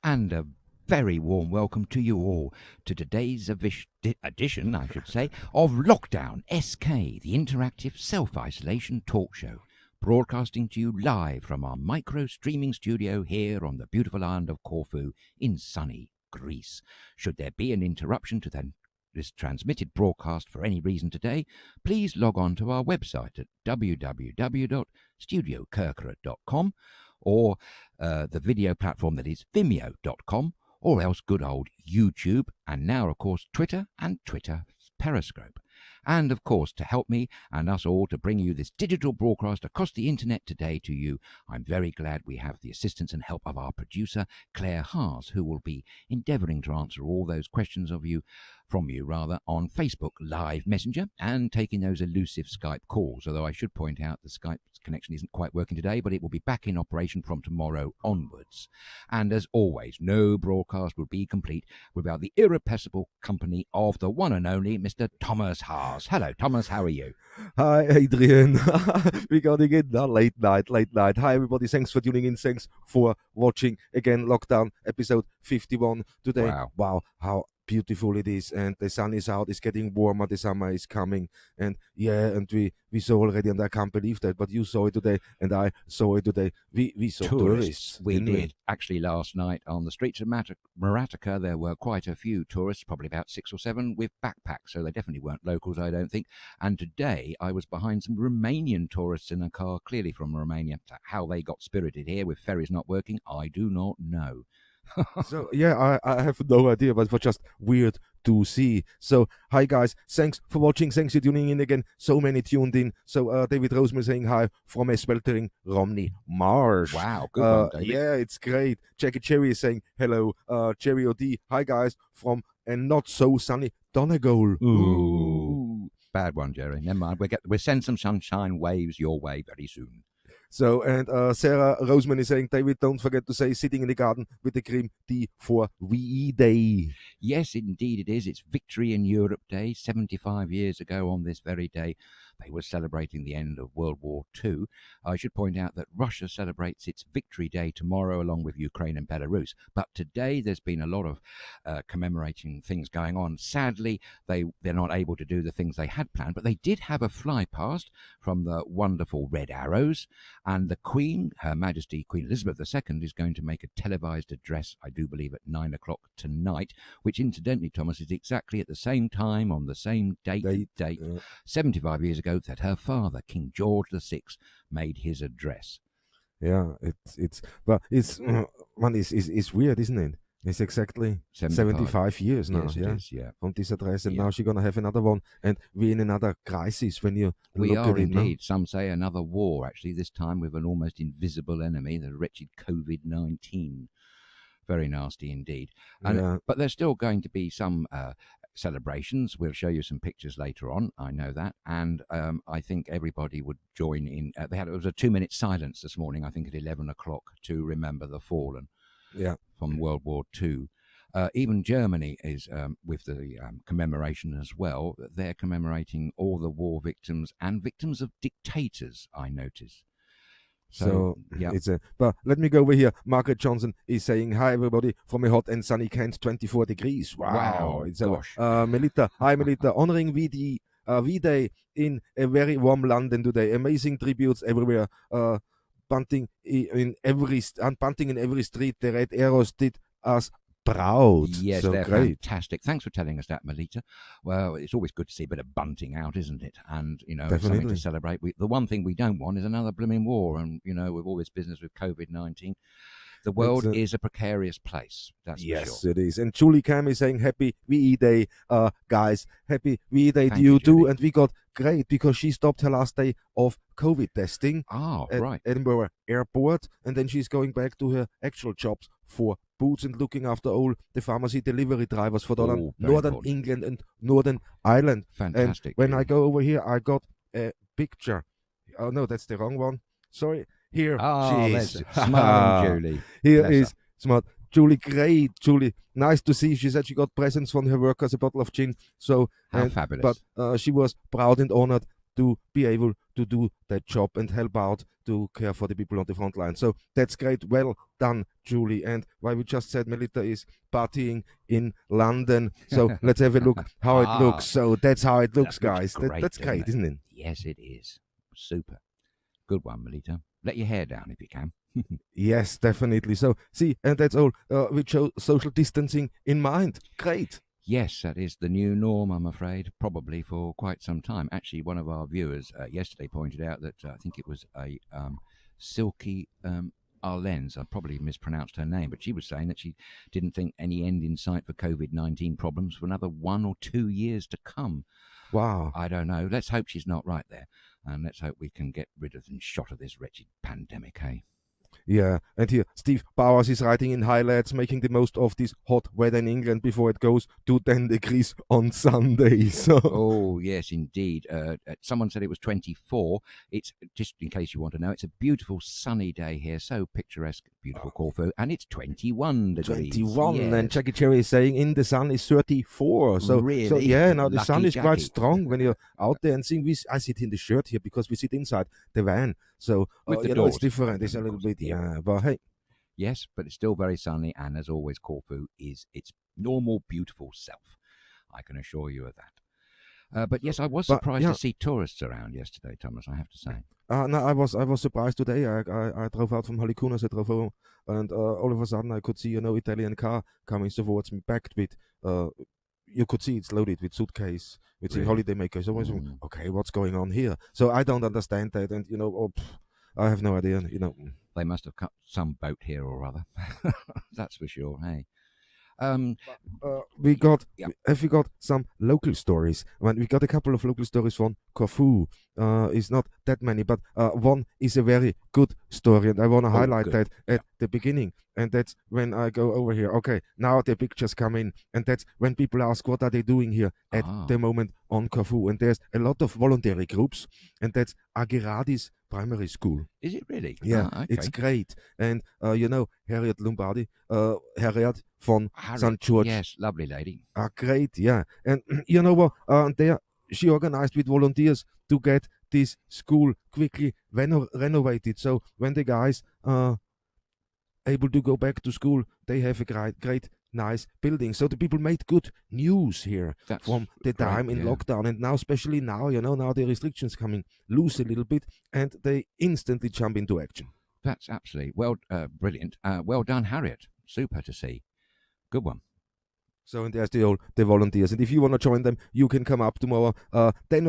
and a very warm welcome to you all to today's edition, I should say, of Lockdown SK, the interactive self-isolation talk show, broadcasting to you live from our micro-streaming studio here on the beautiful island of Corfu in sunny Greece. Should there be an interruption to this transmitted broadcast for any reason today, please log on to our website at www.StudioKerkyra.com or the video platform that is Vimeo.com, or else good old YouTube, and now, of course, Twitter and Twitter Periscope. And, of course, to help me and us all to bring you this digital broadcast across the internet today to you, I'm very glad we have the assistance and help of our producer, Claire Haas, who will be endeavouring to answer all those questions from you on Facebook Live Messenger and taking those elusive Skype calls, although I should point out the Skype connection isn't quite working today, but it will be back in operation from tomorrow onwards. And as always, no broadcast would be complete without the irrepressible company of the one and only Mr. Thomas Haas. Hello, Thomas, how are you? Hi, Adrian. We got again now, late night. Hi, everybody. Thanks for tuning in. Thanks for watching again Lockdown episode 51 today. Wow, how beautiful it is, and the sun is out, it's getting warmer, the summer is coming, and we saw already, and I can't believe that, but you saw it today and I saw it today. We saw tourists. We did. Actually, last night on the streets of Maratica there were quite a few tourists, probably about 6 or 7 with backpacks, so they definitely weren't locals, I don't think. And today I was behind some Romanian tourists in a car, clearly from Romania. How they got spirited here with ferries not working, I do not know. So I have no idea, but it was just weird to see. So hi guys, thanks for watching, thanks for tuning in again. So many tuned in. So David Roseman saying hi from a sweltering Romney Marsh. Wow, good one, David. Yeah, it's great. Jackie Cherry is saying hello. Cherry OD, hi guys from a not so sunny Donegal. Ooh. Bad one, Jerry. Never mind. We'll send some sunshine waves your way very soon. So, and Sarah Roseman is saying, David, don't forget to say sitting in the garden with the cream tea for VE Day. Yes, indeed it is. It's Victory in Europe Day. 75 years ago on this very day, they were celebrating the end of World War II. I should point out that Russia celebrates its Victory Day tomorrow along with Ukraine and Belarus. But today there's been a lot of commemorating things going on. Sadly, they're not able to do the things they had planned, but they did have a fly past from the wonderful Red Arrows. And the Queen, Her Majesty Queen Elizabeth II, is going to make a televised address, I do believe, at 9 o'clock tonight, which incidentally, Thomas, is exactly at the same time on the same date 75 years ago that her father, King George VI, made his address. Yeah, it's weird, isn't it? It's exactly 75 years now, yes, it is, yeah. From this address, and now she's going to have another one, and we're in another crisis when you look at it. We are indeed. Now. Some say another war, actually, this time with an almost invisible enemy, the wretched COVID-19. Very nasty indeed. But there's still going to be some celebrations. We'll show you some pictures later on, I know that, and I think everybody would join in. It was a 2-minute silence this morning, I think at 11 o'clock, to remember the fallen. Yeah, from World War II. Even Germany is with the commemoration as well. They're commemorating all the war victims and victims of dictators, I notice. So it's but let me go over here. Margaret Johnson is saying hi everybody from a hot and sunny Kent, 24 degrees. Wow. Gosh. Melita, hi Melita, honoring V-Day in a very warm London today. Amazing tributes everywhere. Bunting in every street. The red arrows did us proud. Yes, so they're great. Fantastic. Thanks for telling us that, Melita. Well, it's always good to see a bit of bunting out, isn't it? And, Definitely. Something to celebrate. The one thing we don't want is another blooming war. And, with all this business with COVID-19, the world is a precarious place. That's for sure. Yes, it is. And Julie Cam is saying happy VE Day, guys. Happy VE Day to you you too. Julie. And we got great because she stopped her last day of COVID testing at Edinburgh Airport, and then she's going back to her actual jobs for Boots and looking after all the pharmacy delivery drivers for Northern important. England and Northern Ireland. Fantastic. And when I go over here, I got a picture. Oh no, that's the wrong one. Sorry. Here she is. Smiling Julie. Here is smart Julie. Great, Julie. Nice to see. She said she got presents from her workers, a bottle of gin. So how fabulous. But she was proud and honored to be able to do that job and help out to care for the people on the front line. So that's great. Well done, Julie. And why we just said Melita is partying in London. So let's have a look how it looks. So that's how it looks, guys. That's great, isn't it? Yes, it is. Super. Good one, Melita. Let your hair down if you can. Yes, definitely. So, see, and that's all with social distancing in mind. Great. Yes, that is the new norm, I'm afraid, probably for quite some time. Actually, one of our viewers yesterday pointed out that I think it was a Silky Arlenz. I probably mispronounced her name, but she was saying that she didn't think any end in sight for COVID-19 problems for another 1 or 2 years to come. Wow. I don't know. Let's hope she's not right there. And let's hope we can get rid of and shot of this wretched pandemic, hey? Yeah, and here Steve Bowers is riding in highlights, making the most of this hot weather in England before it goes to 10 degrees on Sunday. So. Oh, yes, indeed. Someone said it was 24. It's, just in case you want to know, it's a beautiful sunny day here, so picturesque, beautiful Corfu, and it's 21 degrees. 21, yes. And Jackie Cherry is saying in the sun is 34. So, really? So yeah, now the Lucky sun is Jackie. quite strong when you're out there and seeing this. I sit in the shirt here because we sit inside the van. So, With the you know, it's different. It's a little bit, yeah, but hey. Yes, but it's still very sunny, and as always, Corfu is its normal, beautiful self. I can assure you of that. But yes, I was surprised to see tourists around yesterday, Thomas, I have to say. No, I was surprised today. I drove out from Halikuna, I drove home, and all of a sudden I could see, Italian car coming towards me, packed with, you could see it's loaded with suitcase, with holiday makers. I was okay, what's going on here? So I don't understand that, and I have no idea. They must have cut some boat here or other. That's for sure. Hey. Have we got some local stories? We got a couple of local stories from Corfu. It's not that many, but one is a very good story, and I want to highlight that at the beginning. And that's when I go over here. Okay, now the pictures come in, and that's when people ask what are they doing here at the moment on Corfu. And there's a lot of voluntary groups, and that's Agiradi's primary school. Is it really? Yeah, okay. It's great. And Harriet Lombardi, Harriet von St. George. Yes, lovely lady. Great, yeah. And you know what? There she organized with volunteers to get this school quickly renovated. So when the guys are able to go back to school, they have a great nice building. So the people made good news here from the time in lockdown, and now, especially now, now the restrictions coming loose a little bit, and they instantly jump into action. That's absolutely brilliant. Well done, Harriet. Super to see. Good one. So, and there's the volunteers, and if you want to join them, you can come up tomorrow, 10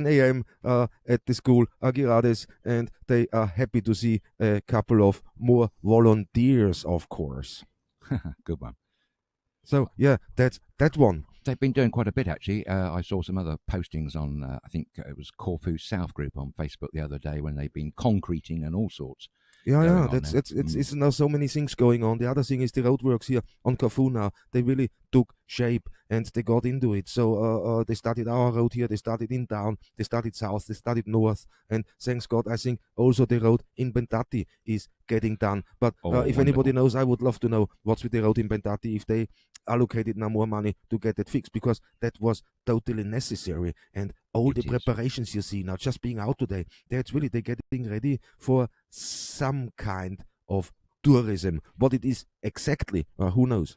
a.m. At the school, Agirades, and they are happy to see a couple of more volunteers, of course. Good one. So, yeah, that's that one. They've been doing quite a bit, actually. I saw some other postings on, I think it was Corfu South Group on Facebook the other day when they've been concreting and all sorts. Yeah, it's now so many things going on. The other thing is the roadworks here on Corfu now. They really took shape and they got into it. So they started our road here, they started in town, they started south, they started north, and thanks God, I think also the road in Bentati is getting done. But if anybody knows, I would love to know what's with the road in Bentati, if they allocated now more money to get it fixed, because that was totally necessary. And all the preparations you see now, just being out today, they're getting ready for some kind of tourism. What it is exactly, who knows?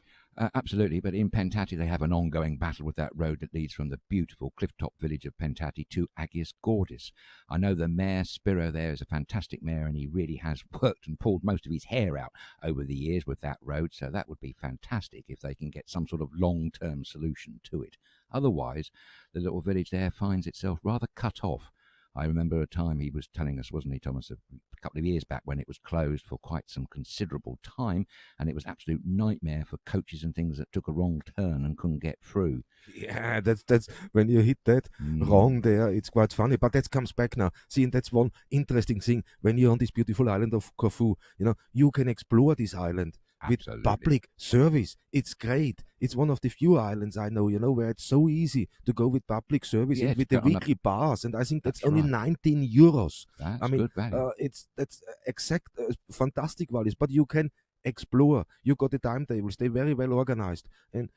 Absolutely, but in Pentati they have an ongoing battle with that road that leads from the beautiful cliff-top village of Pentati to Agios Gordis. I know the mayor, Spiro, there is a fantastic mayor, and he really has worked and pulled most of his hair out over the years with that road, so that would be fantastic if they can get some sort of long-term solution to it. Otherwise, the little village there finds itself rather cut off. I remember a time he was telling us, wasn't he, Thomas, a couple of years back when it was closed for quite some considerable time, and it was absolute nightmare for coaches and things that took a wrong turn and couldn't get through. Yeah, that's when you hit that wrong there, it's quite funny. But that comes back now. See, and that's one interesting thing when you're on this beautiful island of Corfu. You can explore this island with public service. It's great. It's one of the few islands I know, where it's so easy to go with public service and with the weekly bars. And I think that's only 19 euros. That's good value. That's exact fantastic values. But you can explore. You got the timetables. They're very well organized. And,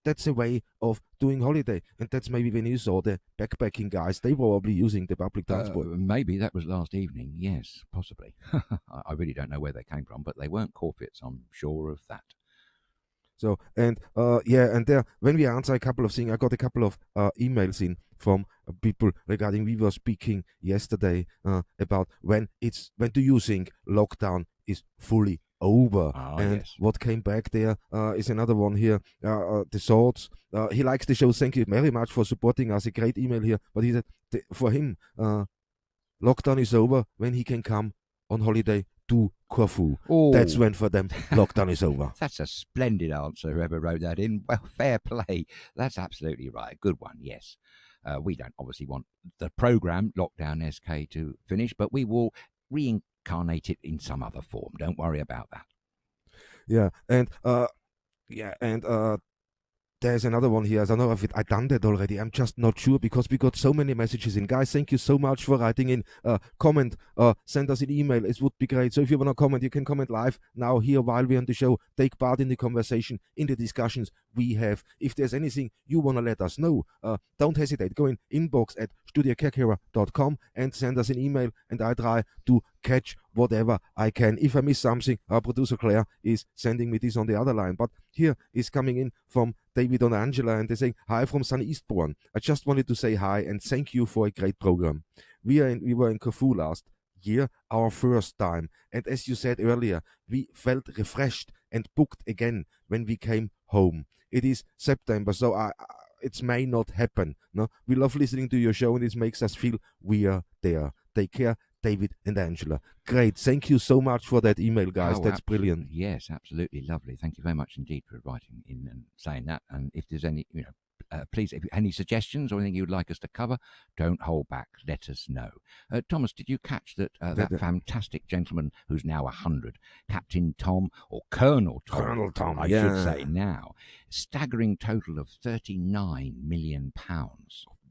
that's a way of doing holiday. And that's maybe when you saw the backpacking guys, they were probably using the public transport. Maybe that was last evening. Yes, possibly. I really don't know where they came from, but they weren't Corfits. I'm sure of that. So, and and there, when we answer a couple of things, I got a couple of emails in from people regarding, we were speaking yesterday about when do you think lockdown is fully over? And yes. What came back there is another one here, the thoughts. He likes the show. Thank you very much for supporting us. A great email here. But he said, for him, lockdown is over when he can come on holiday to Corfu. Oh, that's when for them lockdown is over. That's a splendid answer, whoever wrote that in. Well, fair play. That's absolutely right. Good one, yes. We don't obviously want the program Lockdown SK to finish, but we will reincarnate it in some other form. Don't worry about that. Yeah, and there's another one here. I don't know if I done that already. I'm just not sure because we got so many messages in. Guys, thank you so much for writing in. Comment, send us an email. It would be great. So if you want to comment, you can comment live now here while we're on the show. Take part in the conversation, in the discussions we have. If there's anything you want to let us know, don't hesitate. Go in inbox at StudioKerkyra.com and send us an email, and I try to catch whatever I can. If I miss something, our producer Claire is sending me this on the other line. But here is coming in from David and Angela, and they're saying, hi from sunny Eastbourne. I just wanted to say hi and thank you for a great program. We were in Corfu last year, our first time. And as you said earlier, we felt refreshed and booked again when we came home. It is September, so it may not happen. No, we love listening to your show, and it makes us feel we are there. Take care, David and Angela. Great. Thank you so much for that email, guys. That's brilliant. Yes, absolutely lovely. Thank you very much indeed for writing in and saying that. And if there's any, please, if any suggestions or anything you'd like us to cover, don't hold back. Let us know. Thomas, did you catch that fantastic gentleman who's now 100, Captain Tom, or Colonel Tom, I should say now, staggering total of £39 million.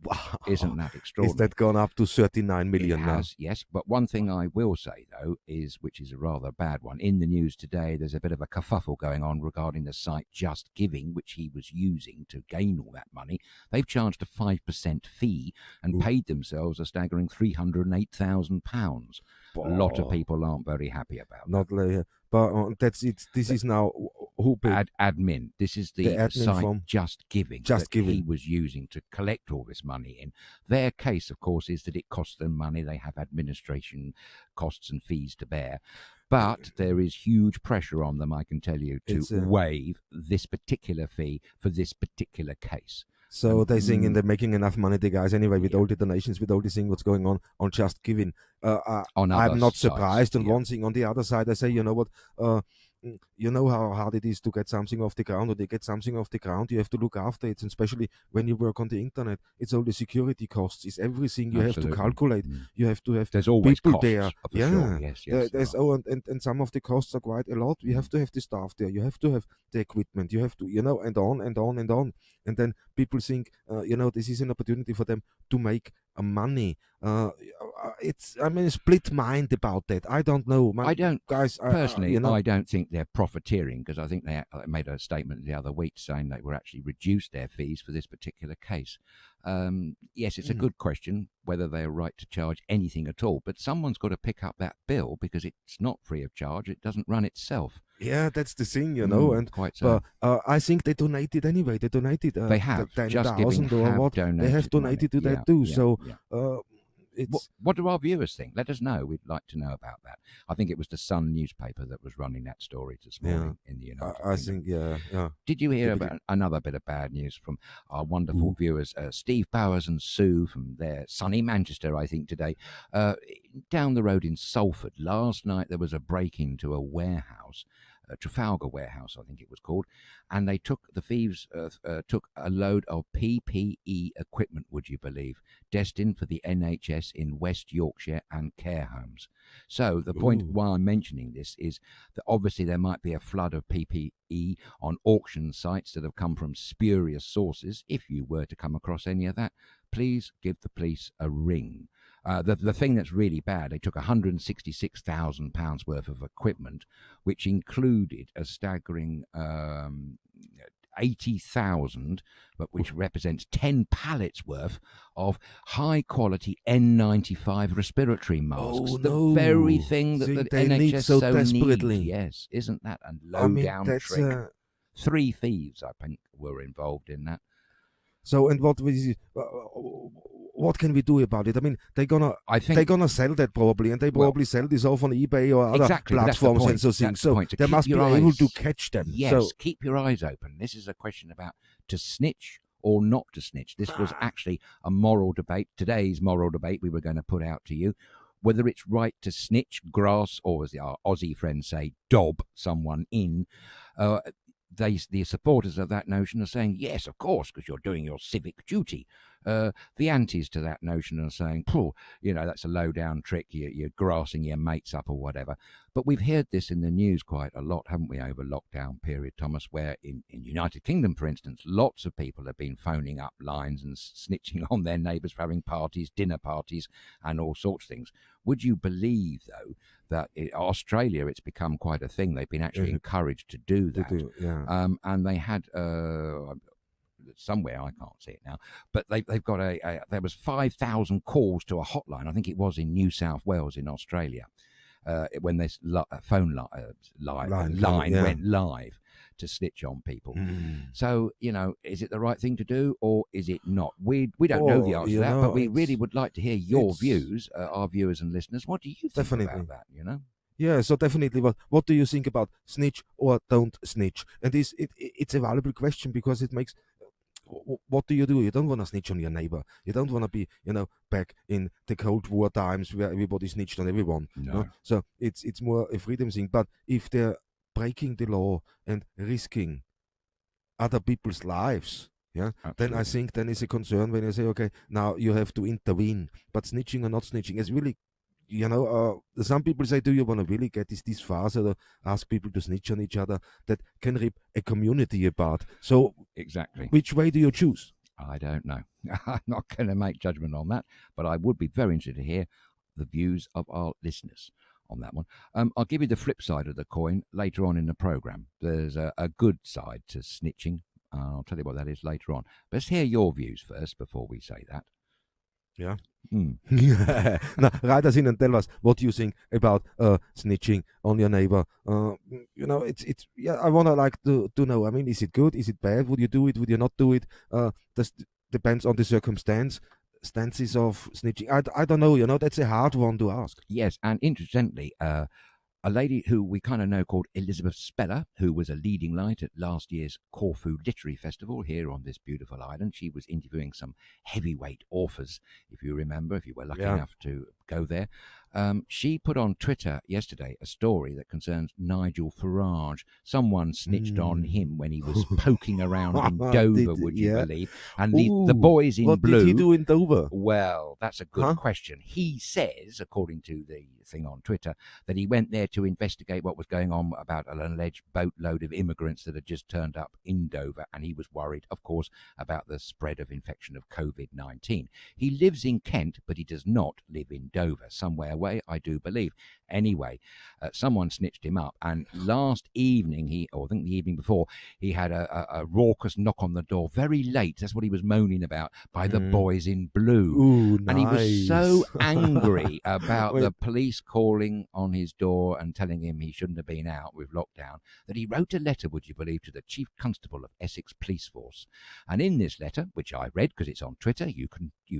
Wow. Isn't that extraordinary? Is that gone up to 39 million now? Yes, but one thing I will say, though, which is a rather bad one, in the news today, there's a bit of a kerfuffle going on regarding the site Just Giving, which he was using to gain all that money. They've charged a 5% fee and paid themselves a staggering £308,000. A lot of people aren't very happy about that. But that's it. This is now who paid? Admin. This is the site from Just Giving he was using to collect all this money in. Their case, of course, is that it costs them money. They have administration costs and fees to bear. But there is huge pressure on them, I can tell you, to waive this particular fee for this particular case. So they're saying they're making enough money, the guys, anyway, with all the donations, with all the thing what's going on Just Giving. I'm not surprised. And one thing on the other side, I say, you know what, you know how hard it is to get something off the ground, or they get something off the ground, you have to look after it, and especially when you work on the internet, it's all the security costs, it's everything you have to calculate. You have to have there's always people costs, there. Sure. Yes. There's and some of the costs are quite a lot. You have to have the staff there, you have to have the equipment, you have to, and on and on and on. And then people think, this is an opportunity for them to make money. It's a split mind about that. I don't know. I don't think they're profiteering, because I think they made a statement the other week saying they were actually reduced their fees for this particular case. Yes, it's a good question whether they're right to charge anything at all, but someone's got to pick up that bill because it's not free of charge. It doesn't run itself. Yeah, that's the thing, and quite so. I think they donated anyway. They donated. They have 10,000 or what? They have donated to that too. What do our viewers think? Let us know. We'd like to know about that. I think it was the Sun newspaper that was running that story this morning in the United Kingdom. I think, yeah. Did you hear about another bit of bad news from our wonderful viewers, Steve Bowers and Sue from their sunny Manchester, I think, today. Down the road in Salford, last night there was a break into a warehouse, Trafalgar Warehouse, I think it was called, and they took the thieves took a load of PPE equipment, would you believe, destined for the NHS in West Yorkshire and care homes. So the point why I'm mentioning this is that obviously there might be a flood of PPE on auction sites that have come from spurious sources. If you were to come across any of that, please give the police a ring. The thing that's really bad, they took £166,000 worth of equipment, which included a staggering 80,000, but which represents 10 pallets worth of high quality N95 respiratory masks. The very thing that the NHS need so desperately needs. Yes, isn't that a low down trick? 3 thieves, I think, were involved in that. So, and what can we do about it? I mean, they're gonna sell that probably, and they probably sell this off on eBay or other platforms and so things. So they must be able to catch them. Yes, so, keep your eyes open. This is a question about to snitch or not to snitch. This was actually a moral debate. Today's moral debate we were going to put out to you. Whether it's right to snitch, grass, or as our Aussie friends say, dob someone in. The supporters of that notion are saying, yes, of course, because you're doing your civic duty. The antis to that notion are saying, that's a low-down trick, you're grassing your mates up or whatever. But we've heard this in the news quite a lot, haven't we, over lockdown period, Thomas, where in United Kingdom, for instance, lots of people have been phoning up lines and snitching on their neighbours for having parties, dinner parties, and all sorts of things. Would you believe, though, that in Australia it's become quite a thing? They've been actually encouraged to do that. And they had... somewhere, I can't see it now, but they've got there was 5,000 calls to a hotline. I think it was in New South Wales in Australia when this phone line went live to snitch on people. So, is it the right thing to do or is it not? We don't know the answer to that, but we really would like to hear your views, our viewers and listeners. What do you think about that, Yeah, so definitely. What do you think about snitch or don't snitch? And it's a valuable question because it makes... What do? You don't want to snitch on your neighbor. You don't want to be, back in the Cold War times where everybody snitched on everyone. No. So it's more a freedom thing. But if they're breaking the law and risking other people's lives, then I think then it's a concern when you say, okay, now you have to intervene. But snitching or not snitching is really... some people say, do you want to really get this far to ask people to snitch on each other that can rip a community apart? So exactly, which way do you choose? I don't know. I'm not going to make judgment on that, but I would be very interested to hear the views of our listeners on that one. I'll give you the flip side of the coin later on in the programme. There's a good side to snitching. I'll tell you what that is later on. But let's hear your views first before we say that. Yeah. Now, write us in and tell us what you think about snitching on your neighbor. It's I want to know. I mean, is it good? Is it bad? Would you do it? Would you not do it? This depends on the circumstances of snitching. I don't know. That's a hard one to ask. Yes, and interestingly, a lady who we kind of know called Elizabeth Speller, who was a leading light at last year's Corfu Literary Festival here on this beautiful island. She was interviewing some heavyweight authors, if you remember, if you were lucky enough to go there. She put on Twitter yesterday a story that concerns Nigel Farage. Someone snitched on him when he was poking around in Dover, would you believe? And the boys in blue... What did he do in Dover? Well, that's a good question. He says, according to the thing on Twitter, that he went there to investigate what was going on about an alleged boatload of immigrants that had just turned up in Dover, and he was worried, of course, about the spread of infection of COVID-19. He lives in Kent, but he does not live in Dover, somewhere away, I do believe. Anyway, someone snitched him up, and last evening, I think the evening before, he had a raucous knock on the door very late. That's what he was moaning about, by the boys in blue. Ooh, nice. And he was so angry about the police calling on his door and telling him he shouldn't have been out with lockdown that he wrote a letter, would you believe, to the Chief Constable of Essex Police Force. And in this letter, which I read because it's on Twitter, you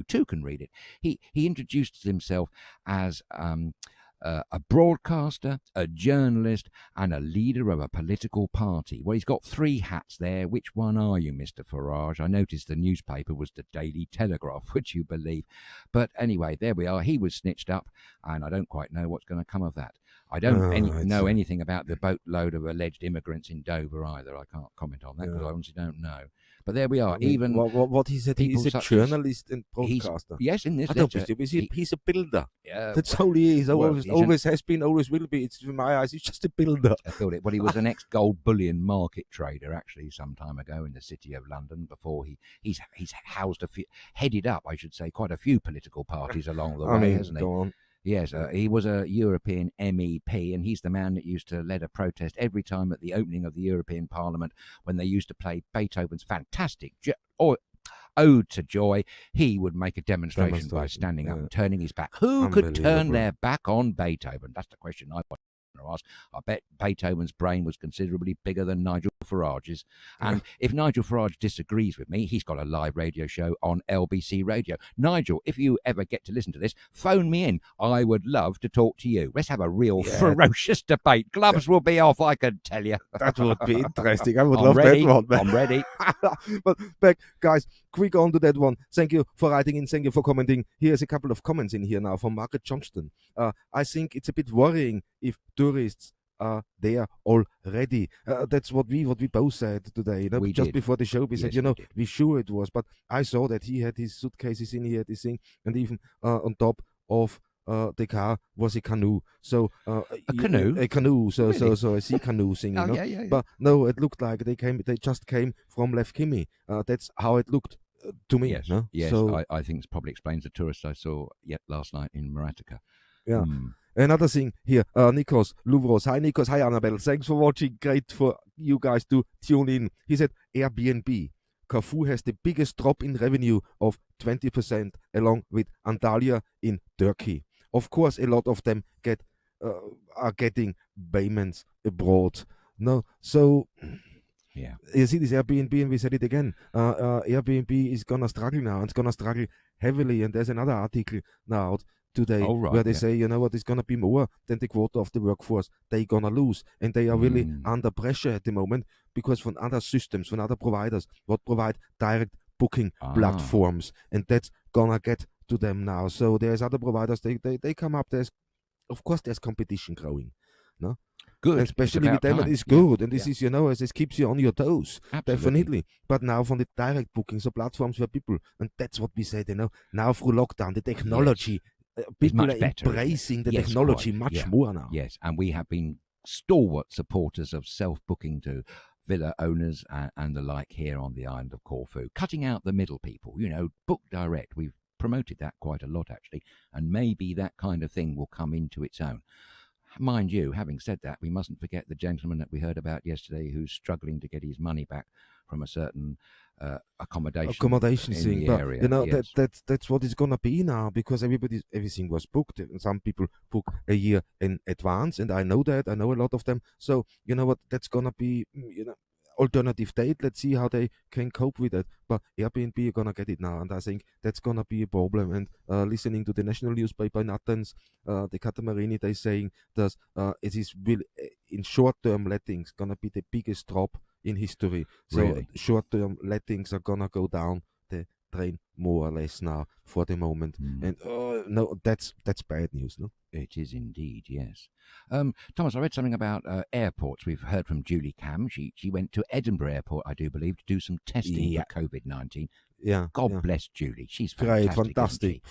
too can read it, he introduced himself as a broadcaster, a journalist, and a leader of a political party. Well, he's got 3 hats there. Which one are you, Mr. Farage? I noticed the newspaper was the Daily Telegraph, would you believe? But anyway, there we are. He was snitched up, and I don't quite know what's going to come of that. I don't know anything about the boatload of alleged immigrants in Dover either. I can't comment on that because I honestly don't know. But there we are. I mean, Even what he said, he is a journalist and broadcaster. Yes, in this I don't believe he's a builder. That's all he is. Always has been, always will be. It's in my eyes, he's just a builder. Well, he was an ex-gold bullion market trader, actually, some time ago in the city of London. Before he's headed up, I should say, quite a few political parties along the way, hasn't he? Go on. Yes, he was a European MEP, and he's the man that used to lead a protest every time at the opening of the European Parliament when they used to play Beethoven's fantastic Ode to Joy. He would make a demonstration by standing up and turning his back. Who could turn their back on Beethoven? That's the question I want to ask. I bet Beethoven's brain was considerably bigger than Nigel Farage's. And if Nigel Farage disagrees with me, he's got a live radio show on LBC Radio. Nigel, if you ever get to listen to this, phone me in. I would love to talk to you. Let's have a real ferocious debate. Gloves will be off, I can tell you. That would be interesting. I would love that one. Man. I'm ready. But back, guys, quick on to that one. Thank you for writing in. Thank you for commenting. Here's a couple of comments in here now from Margaret Johnston. I think it's a bit worrying if tourists are there already. That's what we both said today. Before the show, we said, we sure it was. But I saw that he had his suitcases in here, this thing, and even on top of the car was a canoe. So a canoe. So really? so a sea canoe thing. Yeah. But no, it looked like they just came from Lefkimi. That's how it looked to me. Yes, no? Yes. So, I think it probably explains the tourists I saw last night in Maratica. Yeah. Another thing here, Nikos Louvros. Hi, Nikos. Hi, Annabelle. Thanks for watching. Great for you guys to tune in. He said, Airbnb. Corfu has the biggest drop in revenue of 20%, along with Antalya in Turkey. Of course, a lot of them are getting payments abroad. No, so yeah, you see this Airbnb, and we said it again. Airbnb is gonna struggle now. It's gonna struggle heavily. And there's another article now out today where they say, it's gonna be more than the quota of the workforce they're gonna lose, and they are really under pressure at the moment because from other systems, from other providers, what provide direct booking platforms, and that's gonna get to them now. So there's other providers, they come up. There's competition growing, no? Good, and especially with them, it's good, and this is as this keeps you on your toes. Absolutely. Definitely. But now from the direct booking, so platforms for people, and that's what we said. Now through lockdown, the technology, people are embracing the technology much more now. Yes, and we have been stalwart supporters of self-booking to villa owners and the like here on the island of Corfu, cutting out the middle people. Book direct. We've promoted that quite a lot, actually, and maybe that kind of thing will come into its own. Mind you, having said that, we mustn't forget the gentleman that we heard about yesterday who's struggling to get his money back from a certain accommodation thing. But area. That's what it's gonna be now, because everything was booked, and some people book a year in advance, and I know a lot of them. So that's gonna be alternative date. Let's see how they can cope with it. But Airbnb are gonna get it now, and I think that's gonna be a problem. And listening to the national newspaper in Athens, the Catamarini, they saying that it is really in short-term lettings gonna be the biggest drop in history. So really? Short-term lettings are gonna go down the drain more or less now for the moment. And no, that's bad news, no? It is indeed, yes. Thomas, I read something about airports. We've heard from Julie Cam. She went to Edinburgh Airport, I do believe, to do some testing for COVID-19. Yeah. God bless Julie. She's fantastic.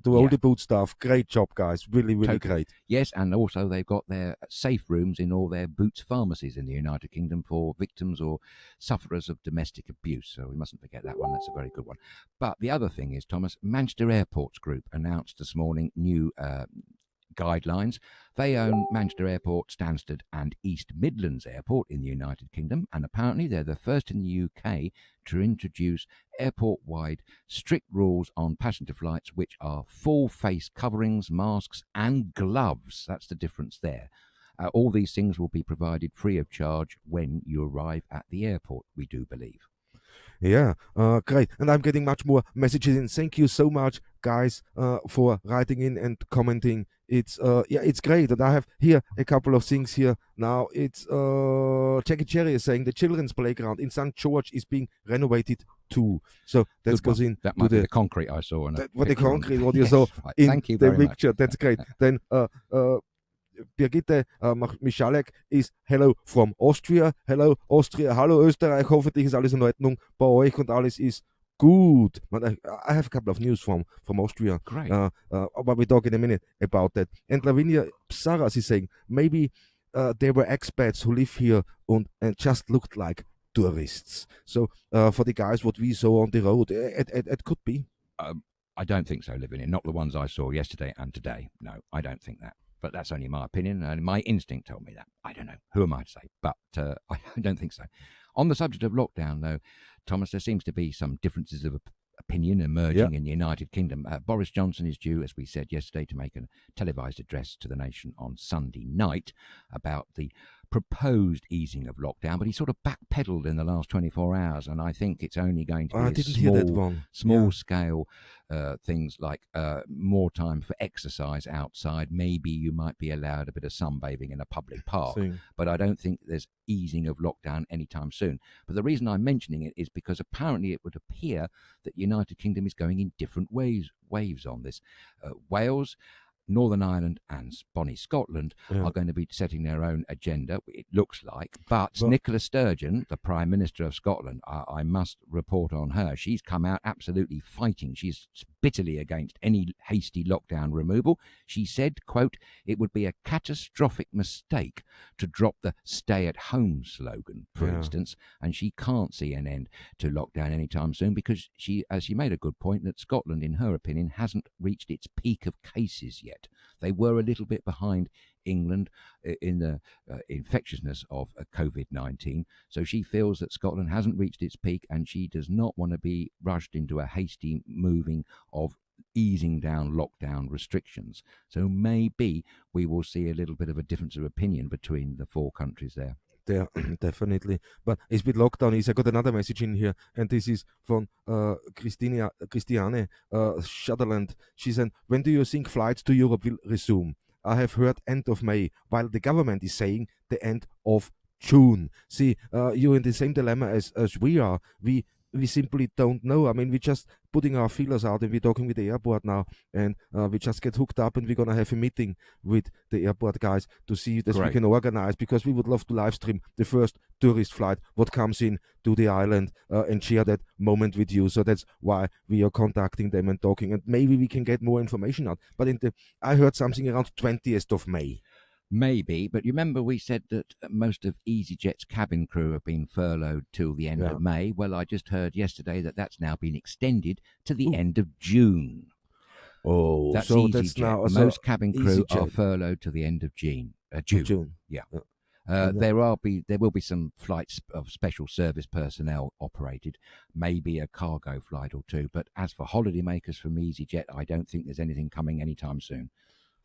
Do all the boot stuff. Great job, guys. Really, really great. Yes, and also they've got their safe rooms in all their Boots pharmacies in the United Kingdom for victims or sufferers of domestic abuse. So we mustn't forget that one. That's a very good one. But the other thing is, Thomas, Manchester Airports Group announced this morning new guidelines. They own Manchester Airport, Stansted and East Midlands Airport in the United Kingdom, and apparently they're the first in the UK to introduce airport-wide strict rules on passenger flights, which are full face coverings, masks and gloves. That's the difference there. All these things will be provided free of charge when you arrive at the airport, we do believe. Yeah, great. And I'm getting much more messages in. Thank you so much, guys, for writing in and commenting. It's it's great. And I have here a couple of things here. Now it's Jackie Cherry is saying the children's playground in St. George is being renovated too. So that goes in. That might be the concrete I saw. What you saw in Thank you very the picture. much. That's great. Then Birgitte Michalek is hello from Austria. Hello Austria. Hallo Österreich. Hoffentlich ist alles in Ordnung bei euch und alles ist gut. I have a couple of news from Austria. Great. But we talk in a minute about that. And Lavinia Saras is saying maybe there were expats who live here and just looked like tourists. So for the guys what we saw on the road, it could be. I don't think so, Lavinia. Not the ones I saw yesterday and today. No, I don't think that. But that's only my opinion, and my instinct told me that. I don't know. Who am I to say? But I don't think so. On the subject of lockdown, though, Thomas, there seems to be some differences of opinion emerging in the United Kingdom. Boris Johnson is due, as we said yesterday, to make a televised address to the nation on Sunday night about the proposed easing of lockdown, but he sort of backpedaled in the last 24 hours, and I think it's only going to be small scale things like more time for exercise outside. Maybe you might be allowed a bit of sunbathing in a public park, but I don't think there's easing of lockdown anytime soon. But the reason I'm mentioning it is because apparently it would appear that United Kingdom is going in different waves on this. Wales, Northern Ireland and Bonnie Scotland are going to be setting their own agenda, it looks like. But Nicola Sturgeon, the Prime Minister of Scotland, I must report on her. She's come out absolutely fighting. She's bitterly against any hasty lockdown removal. She said, quote, it would be a catastrophic mistake to drop the stay-at-home slogan, for instance, and she can't see an end to lockdown anytime soon because she made a good point that Scotland, in her opinion, hasn't reached its peak of cases yet. They were a little bit behind England in the infectiousness of COVID-19. So she feels that Scotland hasn't reached its peak and she does not want to be rushed into a hasty moving of easing down lockdown restrictions. So maybe we will see a little bit of a difference of opinion between the four countries there. There, definitely. But it's with lockdown I got another message in here, and this is from Christiane Sutherland. She said, when do you think flights to Europe will resume? I have heard end of May, while the government is saying the end of June. See, you're in the same dilemma as we are. We simply don't know. I mean, we're just putting our feelers out and we're talking with the airport now, and we just get hooked up and we're going to have a meeting with the airport guys to see that we can organize, because we would love to live stream the first tourist flight what comes in to the island and share that moment with you. So that's why we are contacting them and talking, and maybe we can get more information out. But I heard something around 20th of May. Maybe, but you remember we said that most of EasyJet's cabin crew have been furloughed till the end of May. Well, I just heard yesterday that that's now been extended to the end of June. Oh, that's so EasyJet. That's now most cabin crew are furloughed to the end of June. Yeah. There will be some flights of special service personnel operated, maybe a cargo flight or two. But as for holidaymakers from EasyJet, I don't think there's anything coming anytime soon.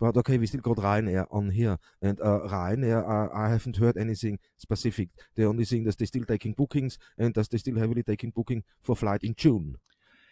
But okay, we still got Ryanair on here, and Ryanair, I haven't heard anything specific. The only thing that they're still taking bookings, and that they're still heavily taking booking for flight in June.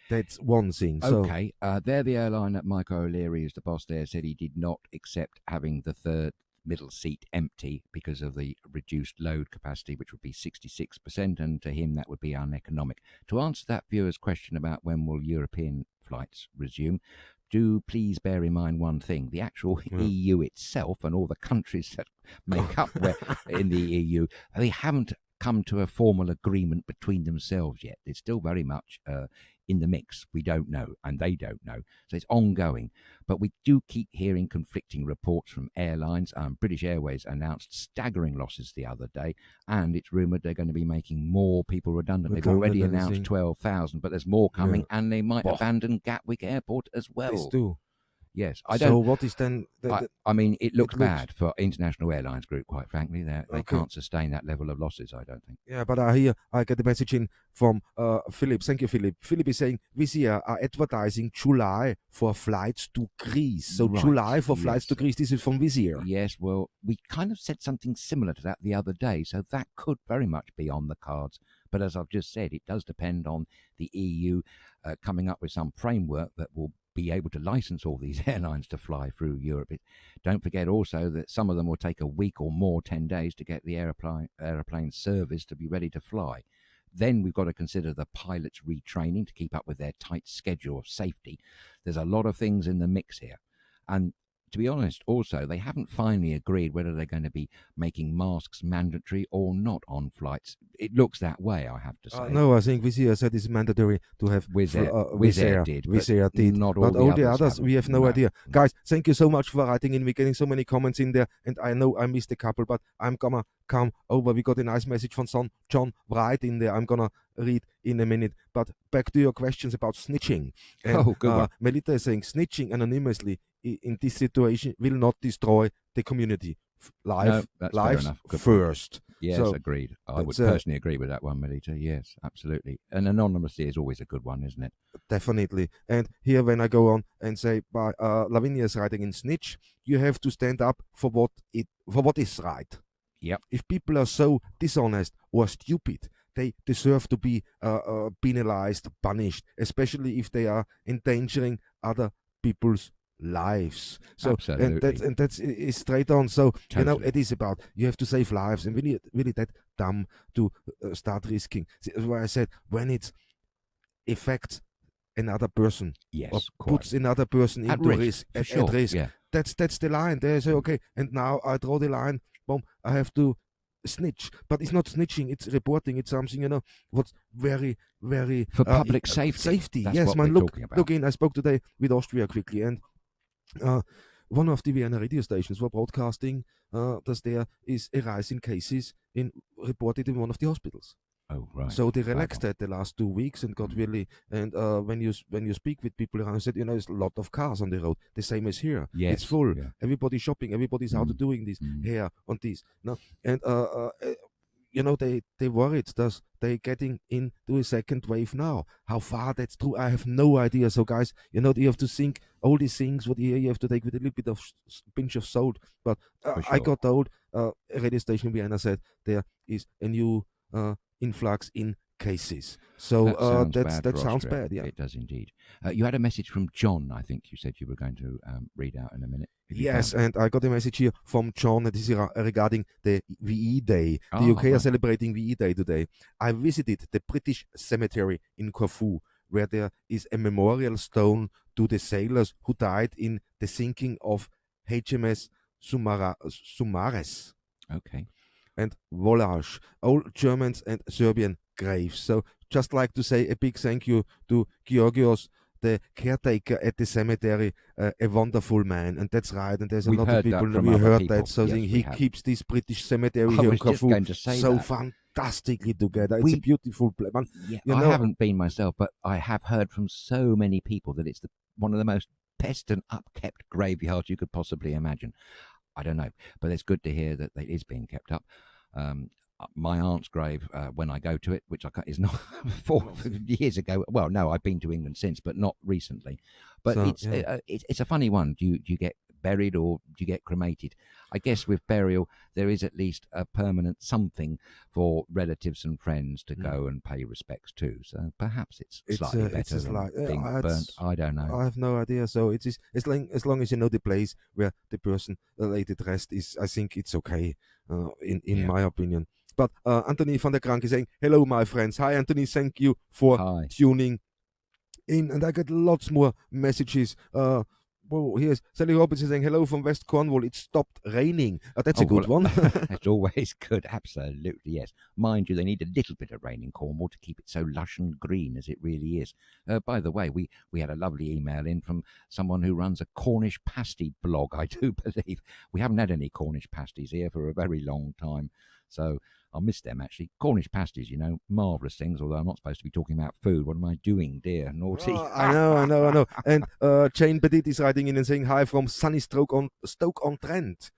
That's one thing. Okay, they're the airline that Mike O'Leary, who's the boss there, said he did not accept having the third middle seat empty because of the reduced load capacity, which would be 66%, and to him that would be uneconomic. To answer that viewer's question about when will European flights resume, do please bear in mind one thing. The actual EU itself and all the countries that make up in the EU, they haven't come to a formal agreement between themselves yet. It's still very much in the mix. We don't know, and they don't know. So it's ongoing. But we do keep hearing conflicting reports from airlines. British Airways announced staggering losses the other day, and it's rumoured they're going to be making more people redundant. They've already announced 12,000, but there's more coming, and they might abandon Gatwick Airport as well. They do. Yes, I don't. So what is then? I mean, it looks bad for International Airlines Group. Quite frankly, they can't sustain that level of losses. I don't think. Yeah, but I get the message in from Philip. Thank you, Philip. Philip is saying Wizz Air are advertising July for flights to Greece. So July for flights to Greece. This is from Wizz Air. Yes, well, we kind of said something similar to that the other day. So that could very much be on the cards. But as I've just said, it does depend on the EU coming up with some framework that will be able to license all these airlines to fly through Europe. Don't forget also that some of them will take a week or more, 10 days, to get the aeroplane service to be ready to fly. Then we've got to consider the pilots retraining to keep up with their tight schedule of safety. There's a lot of things in the mix here. And to be honest, also, they haven't finally agreed whether they're going to be making masks mandatory or not on flights. It looks that way, I have to say. No, I think Wizz Air said it's mandatory to have Wizz Air did, not all the others we have no idea. Guys, thank you so much for writing in. We're getting so many comments in there, and I know I missed a couple, but I'm gonna come over. We got a nice message from John Wright in there. I'm gonna read in a minute. But back to your questions about snitching. And, good one. Melita is saying snitching anonymously in this situation will not destroy the community. Life first. Yes, so, agreed. I would personally agree with that one, Melita. Yes, absolutely. And anonymity is always a good one, isn't it? Definitely. And here, when I go on and say, by Lavinia is writing in snitch, you have to stand up for what is right. Yep. If people are so dishonest or stupid, they deserve to be penalized, punished, especially if they are endangering other people's lives. So absolutely. and that's straight on. So totally. It is about, you have to save lives, and really that dumb to start risking. That's why I said, when it affects another person, yes, or puts another person at into risk, at sure. risk. Yeah. That's the line. They say, okay, and now I draw the line. Boom, I have to snitch, but it's not snitching, it's reporting. It's something what's very, very for public safety. That's yes, man. Look in. I spoke today with Austria quickly, and one of the Vienna radio stations were broadcasting that there is a rise in cases reported in one of the hospitals. Oh, right. So they relaxed that the last 2 weeks and got really. And when you speak with people around, I said, there's a lot of cars on the road, the same as here. Yes, it's full. Yeah. Everybody's shopping. Everybody's out doing this here on this. No, and they worried that they're getting into a second wave now. How far that's true, I have no idea. So guys, you have to think all these things. What you have to take with a little bit of pinch of salt. But sure. I got told a radio station in Vienna said there is a new influx in cases. So that sounds bad. Yeah, it does indeed. You had a message from John. I think you said you were going to read out in a minute. Yes, and I got a message here from John. This is regarding the VE Day. The UK are celebrating VE Day today. I visited the British cemetery in Corfu, where there is a memorial stone to the sailors who died in the sinking of HMS Sumares. Okay. And Volage, old Germans and Serbian graves. So just like to say a big thank you to Georgios, the caretaker at the cemetery, a wonderful man. And that's right. And there's a lot of people that we heard that. So yes, he keeps this British cemetery here in Corfu so fantastically together. It's a beautiful place. I haven't been myself, but I have heard from so many people that it's one of the most pest and upkept graveyards you could possibly imagine. I don't know, but it's good to hear that it is being kept up. My aunt's grave, when I go to it, which is not 4 years ago. Well, no, I've been to England since, but not recently. But it's a funny one. Do you get buried or do you get cremated? I guess with burial, there is at least a permanent something for relatives and friends to go and pay respects to. So perhaps it's slightly better than being burnt. I don't know. I have no idea. So it is as long as you know the place where the person laid to rest is. I think it's okay. In my opinion. But Anthony van der Krank is saying, hello, my friends. Hi, Anthony. Thank you for tuning in. And I get lots more messages. Here's Sally Roberts saying, hello from West Cornwall. It stopped raining. That's a good one. That's always good. Absolutely, yes. Mind you, they need a little bit of rain in Cornwall to keep it so lush and green as it really is. By the way, we had a lovely email in from someone who runs a Cornish pasty blog, I do believe. We haven't had any Cornish pasties here for a very long time. So I miss them, actually. Cornish pasties, marvellous things, although I'm not supposed to be talking about food. What am I doing, dear? Naughty. I know. And Jane Petit is writing in and saying, hi from sunny Stoke-on-Trent.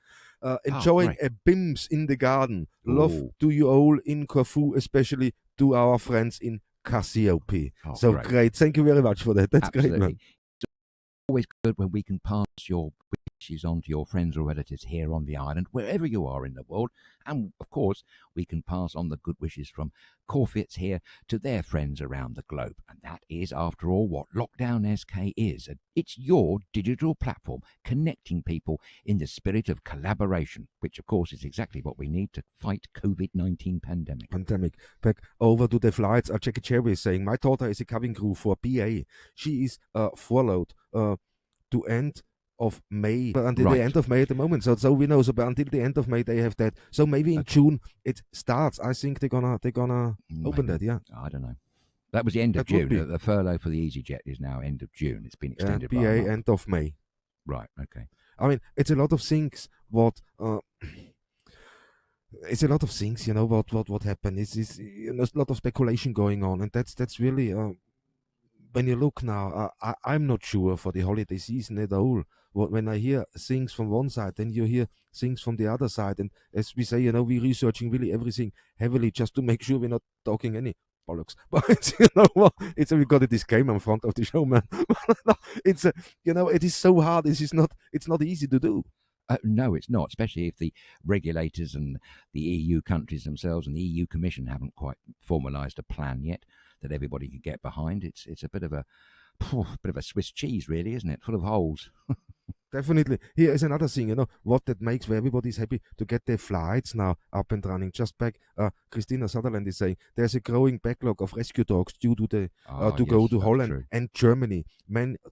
Enjoying a bims in the garden. Love to you all in Corfu, especially to our friends in Cassiope. So great. Thank you very much for that. That's absolutely great, man. It's always good when we can pass your wishes on to your friends or relatives here on the island, wherever you are in the world. And, of course, we can pass on the good wishes from Corfits here to their friends around the globe. And that is, after all, what Lockdown SK is. It's your digital platform connecting people in the spirit of collaboration, which, of course, is exactly what we need to fight COVID-19 pandemic. Back over to the flights. Jackie Cherry is saying, my daughter is a cabin crew for BA. She is furloughed to end of May, but until the end of May at the moment. So we know. So but until the end of May they have that. So maybe in June it starts. I think they're gonna open that. Yeah. I don't know. That was the end of June. The furlough for the EasyJet is now end of June. It's been extended by a month. End of May. Right. Okay. I mean, it's a lot of things. It's a lot of things. You know what happened. There's a lot of speculation going on, and that's really. When you look now, I'm not sure for the holiday season at all. When I hear things from one side, then you hear things from the other side, and as we say, we're researching really everything heavily just to make sure we're not talking any bollocks. But it's we got a disclaimer in front of the show, man. It's it is so hard. It's not easy to do. No, it's not, especially if the regulators and the EU countries themselves and the EU Commission haven't quite formalised a plan yet that everybody can get behind. It's a bit of a Swiss cheese, really, isn't it? Full of holes. Definitely. Here is another thing, what that makes where everybody's happy to get their flights now up and running. Just back, Christina Sutherland is saying there's a growing backlog of rescue dogs due to the go to Holland and Germany.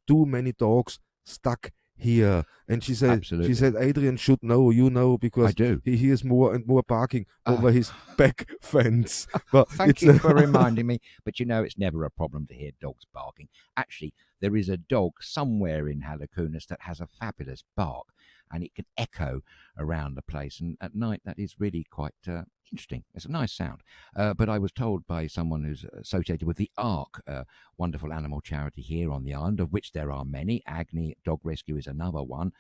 Too many dogs stuck here, and she said Adrian should know, because he hears more and more barking over his back fence. But thank you for reminding me. But it's never a problem to hear dogs barking. Actually, there is a dog somewhere in Halicunas that has a fabulous bark, and it can echo around the place, and at night that is really quite interesting. It's a nice sound. But I was told by someone who's associated with the ARC, wonderful animal charity here on the island, of which there are many. Agni Dog Rescue is another one.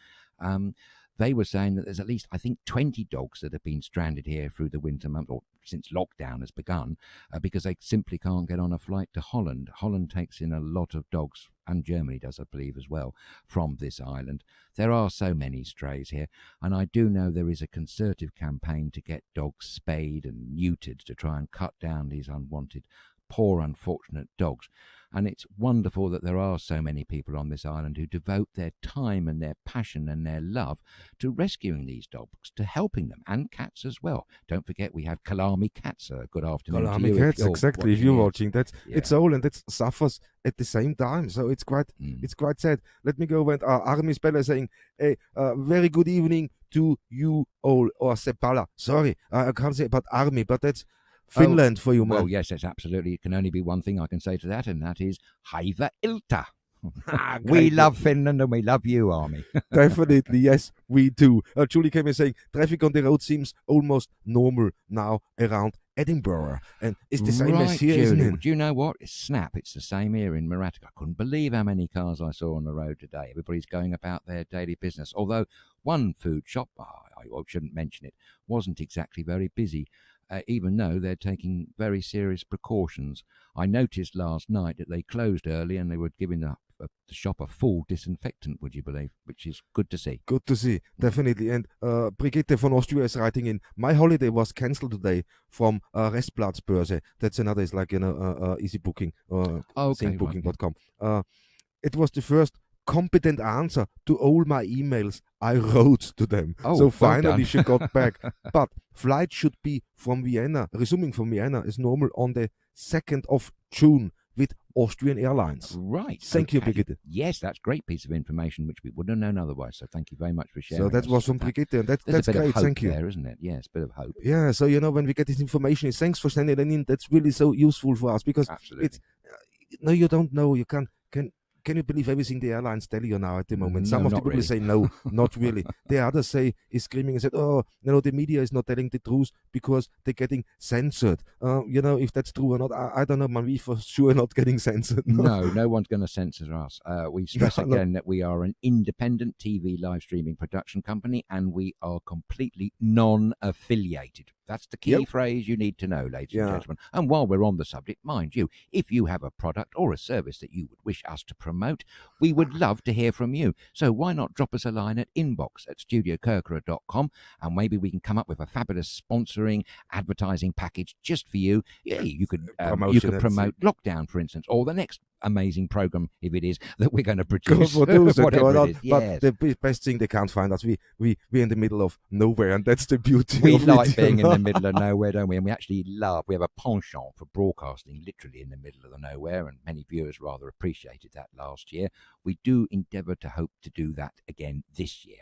They were saying that there's at least, I think, 20 dogs that have been stranded here through the winter month, or since lockdown has begun, because they simply can't get on a flight to Holland. Holland takes in a lot of dogs, and Germany does, I believe, as well, from this island. There are so many strays here, and I do know there is a concerted campaign to get dogs spayed and neutered to try and cut down these unwanted, poor, unfortunate dogs. And it's wonderful that there are so many people on this island who devote their time and their passion and their love to rescuing these dogs, to helping them, and cats as well. Don't forget we have Kalami Cats. Good afternoon to you. Kalami Cats, exactly. If you're watching, it's all, and it suffers at the same time. So it's quite sad. Let me go and Armi Speller saying a very good evening to you all, or Sepala. Sorry, I can't say about Army, but that's Finland for you, man. Well, yes, it's absolutely. It can only be one thing I can say to that, and that is Haiva Ilta. We love Finland and we love you, Army. Definitely, yes, we do. Julie came in saying traffic on the road seems almost normal now around Edinburgh, and it's the same as here, isn't it? Do you know what? It's snap. It's the same here in Maratic. I couldn't believe how many cars I saw on the road today. Everybody's going about their daily business. Although one food shop, I shouldn't mention it, wasn't exactly very busy. Even though they're taking very serious precautions. I noticed last night that they closed early and they were giving the shop a full disinfectant, would you believe, which is good to see. Good to see, definitely. And Brigitte from Austria is writing in, my holiday was cancelled today from Restplatzbörse. That's another, it's like, easy booking, thingbooking.com. It was the first competent answer to all my emails I wrote to them. So finally she got back. But flight should be from Vienna, resuming from Vienna as normal on the 2nd of June with Austrian Airlines. Right. Thank you, Brigitte. Yes, that's a great piece of information which we wouldn't have known otherwise. So thank you very much for sharing. So that was from Brigitte, and that's great. Thank you. There, isn't it? Yes, a bit of hope. Yeah. So when we get this information, thanks for sending it in. That's really so useful for us, because it's no, you don't know. You Can you believe everything the airlines tell you now at the moment? Some of the people say no, not really. The others say is screaming and said, the media is not telling the truth because they're getting censored. If that's true or not, I don't know. We for sure not getting censored. No one's going to censor us. We stress again that we are an independent TV live streaming production company, and we are completely non-affiliated. That's the key phrase you need to know, ladies and gentlemen. And while we're on the subject, mind you, if you have a product or a service that you would wish us to promote, we would love to hear from you. So why not drop us a line at inbox@StudioKerkyra.com, and maybe we can come up with a fabulous sponsoring advertising package just for you. Yeah, you could promote Lockdown, for instance, or the next amazing program, if it is, that we're going to produce. Whatever it is. Yes. But the best thing, they can't find us. We're in the middle of nowhere, and that's the beauty we of it. We like being in the middle of nowhere, don't we? And we actually we have a penchant for broadcasting literally in the middle of the nowhere, and many viewers rather appreciated that last year. We do endeavour to hope to do that again this year.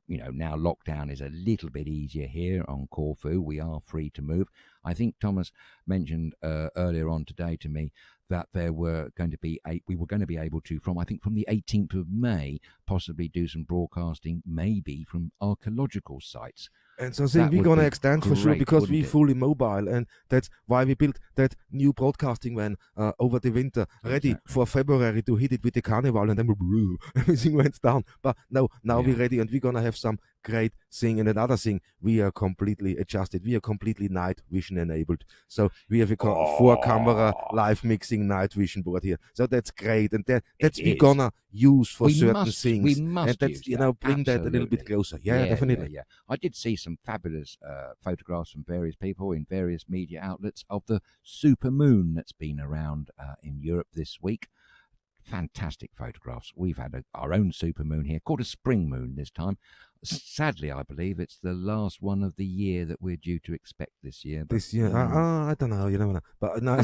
Now lockdown is a little bit easier here on Corfu. We are free to move. I think Thomas mentioned earlier on today to me that we were going to be able to, from the 18th of May, possibly do some broadcasting, maybe from archaeological sites. And so we're going to extend for sure, because we're fully mobile, and that's why we built that new broadcasting van over the winter, ready for February to hit it with the carnival, and then everything went down. But now we're ready, and we're going to have some great thing. And another thing, we are completely adjusted. We are completely night vision enabled. So we have a 4-camera live mixing night vision board here. So that's great, and that's we're gonna use for certain things. We must, and that's, bring that a little bit closer. Yeah, definitely. Yeah. I did see some fabulous photographs from various people in various media outlets of the super moon that's been around in Europe this week. Fantastic photographs. We've had our own supermoon here, called a spring moon this time. Sadly, I believe it's the last one of the year that we're due to expect this year. I don't know. You never know. But no.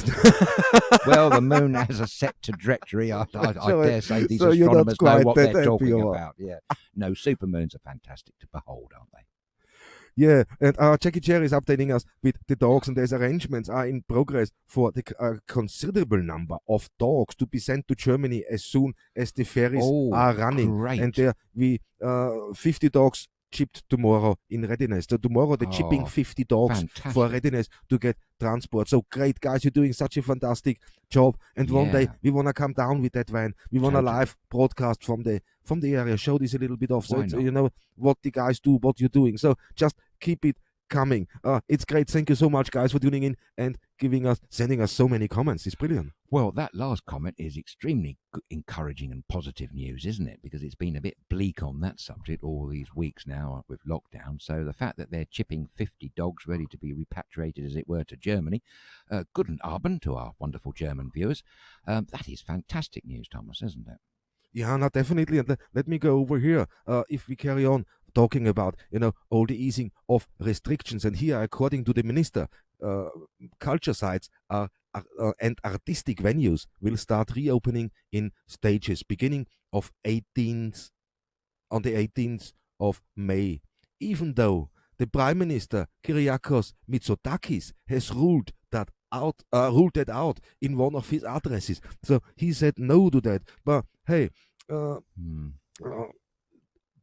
Well, the moon has a set trajectory. I dare say these astronomers know what they're talking about. Yeah. No, supermoons are fantastic to behold, aren't they? Yeah, and Jackie Cherry is updating us with the dogs, and there's arrangements are in progress for the considerable number of dogs to be sent to Germany as soon as the ferries are running. Great. And there 50 dogs chipped tomorrow in readiness. So tomorrow they're chipping 50 dogs for readiness to get transport. So great, guys, you're doing such a fantastic job. And one day we want to come down with that van. We want to live broadcast from the area, show this a little bit off. So it's, what the guys do, what you're doing. So just keep it coming. It's great. Thank you so much, guys, for tuning in and sending us so many comments. It's brilliant. Well, that last comment is extremely encouraging and positive news, isn't it? Because it's been a bit bleak on that subject all these weeks now with lockdown. So the fact that they're chipping 50 dogs ready to be repatriated, as it were, to Germany, guten Abend to our wonderful German viewers. That is fantastic news, Thomas, isn't it? Yeah, no, definitely. And let me go over here. If we carry on talking about, all the easing of restrictions, and here, according to the minister, culture sites and artistic venues will start reopening in stages, beginning of on the 18th of May. Even though the Prime Minister Kyriakos Mitsotakis has ruled that out in one of his addresses. So he said no to that. But hey,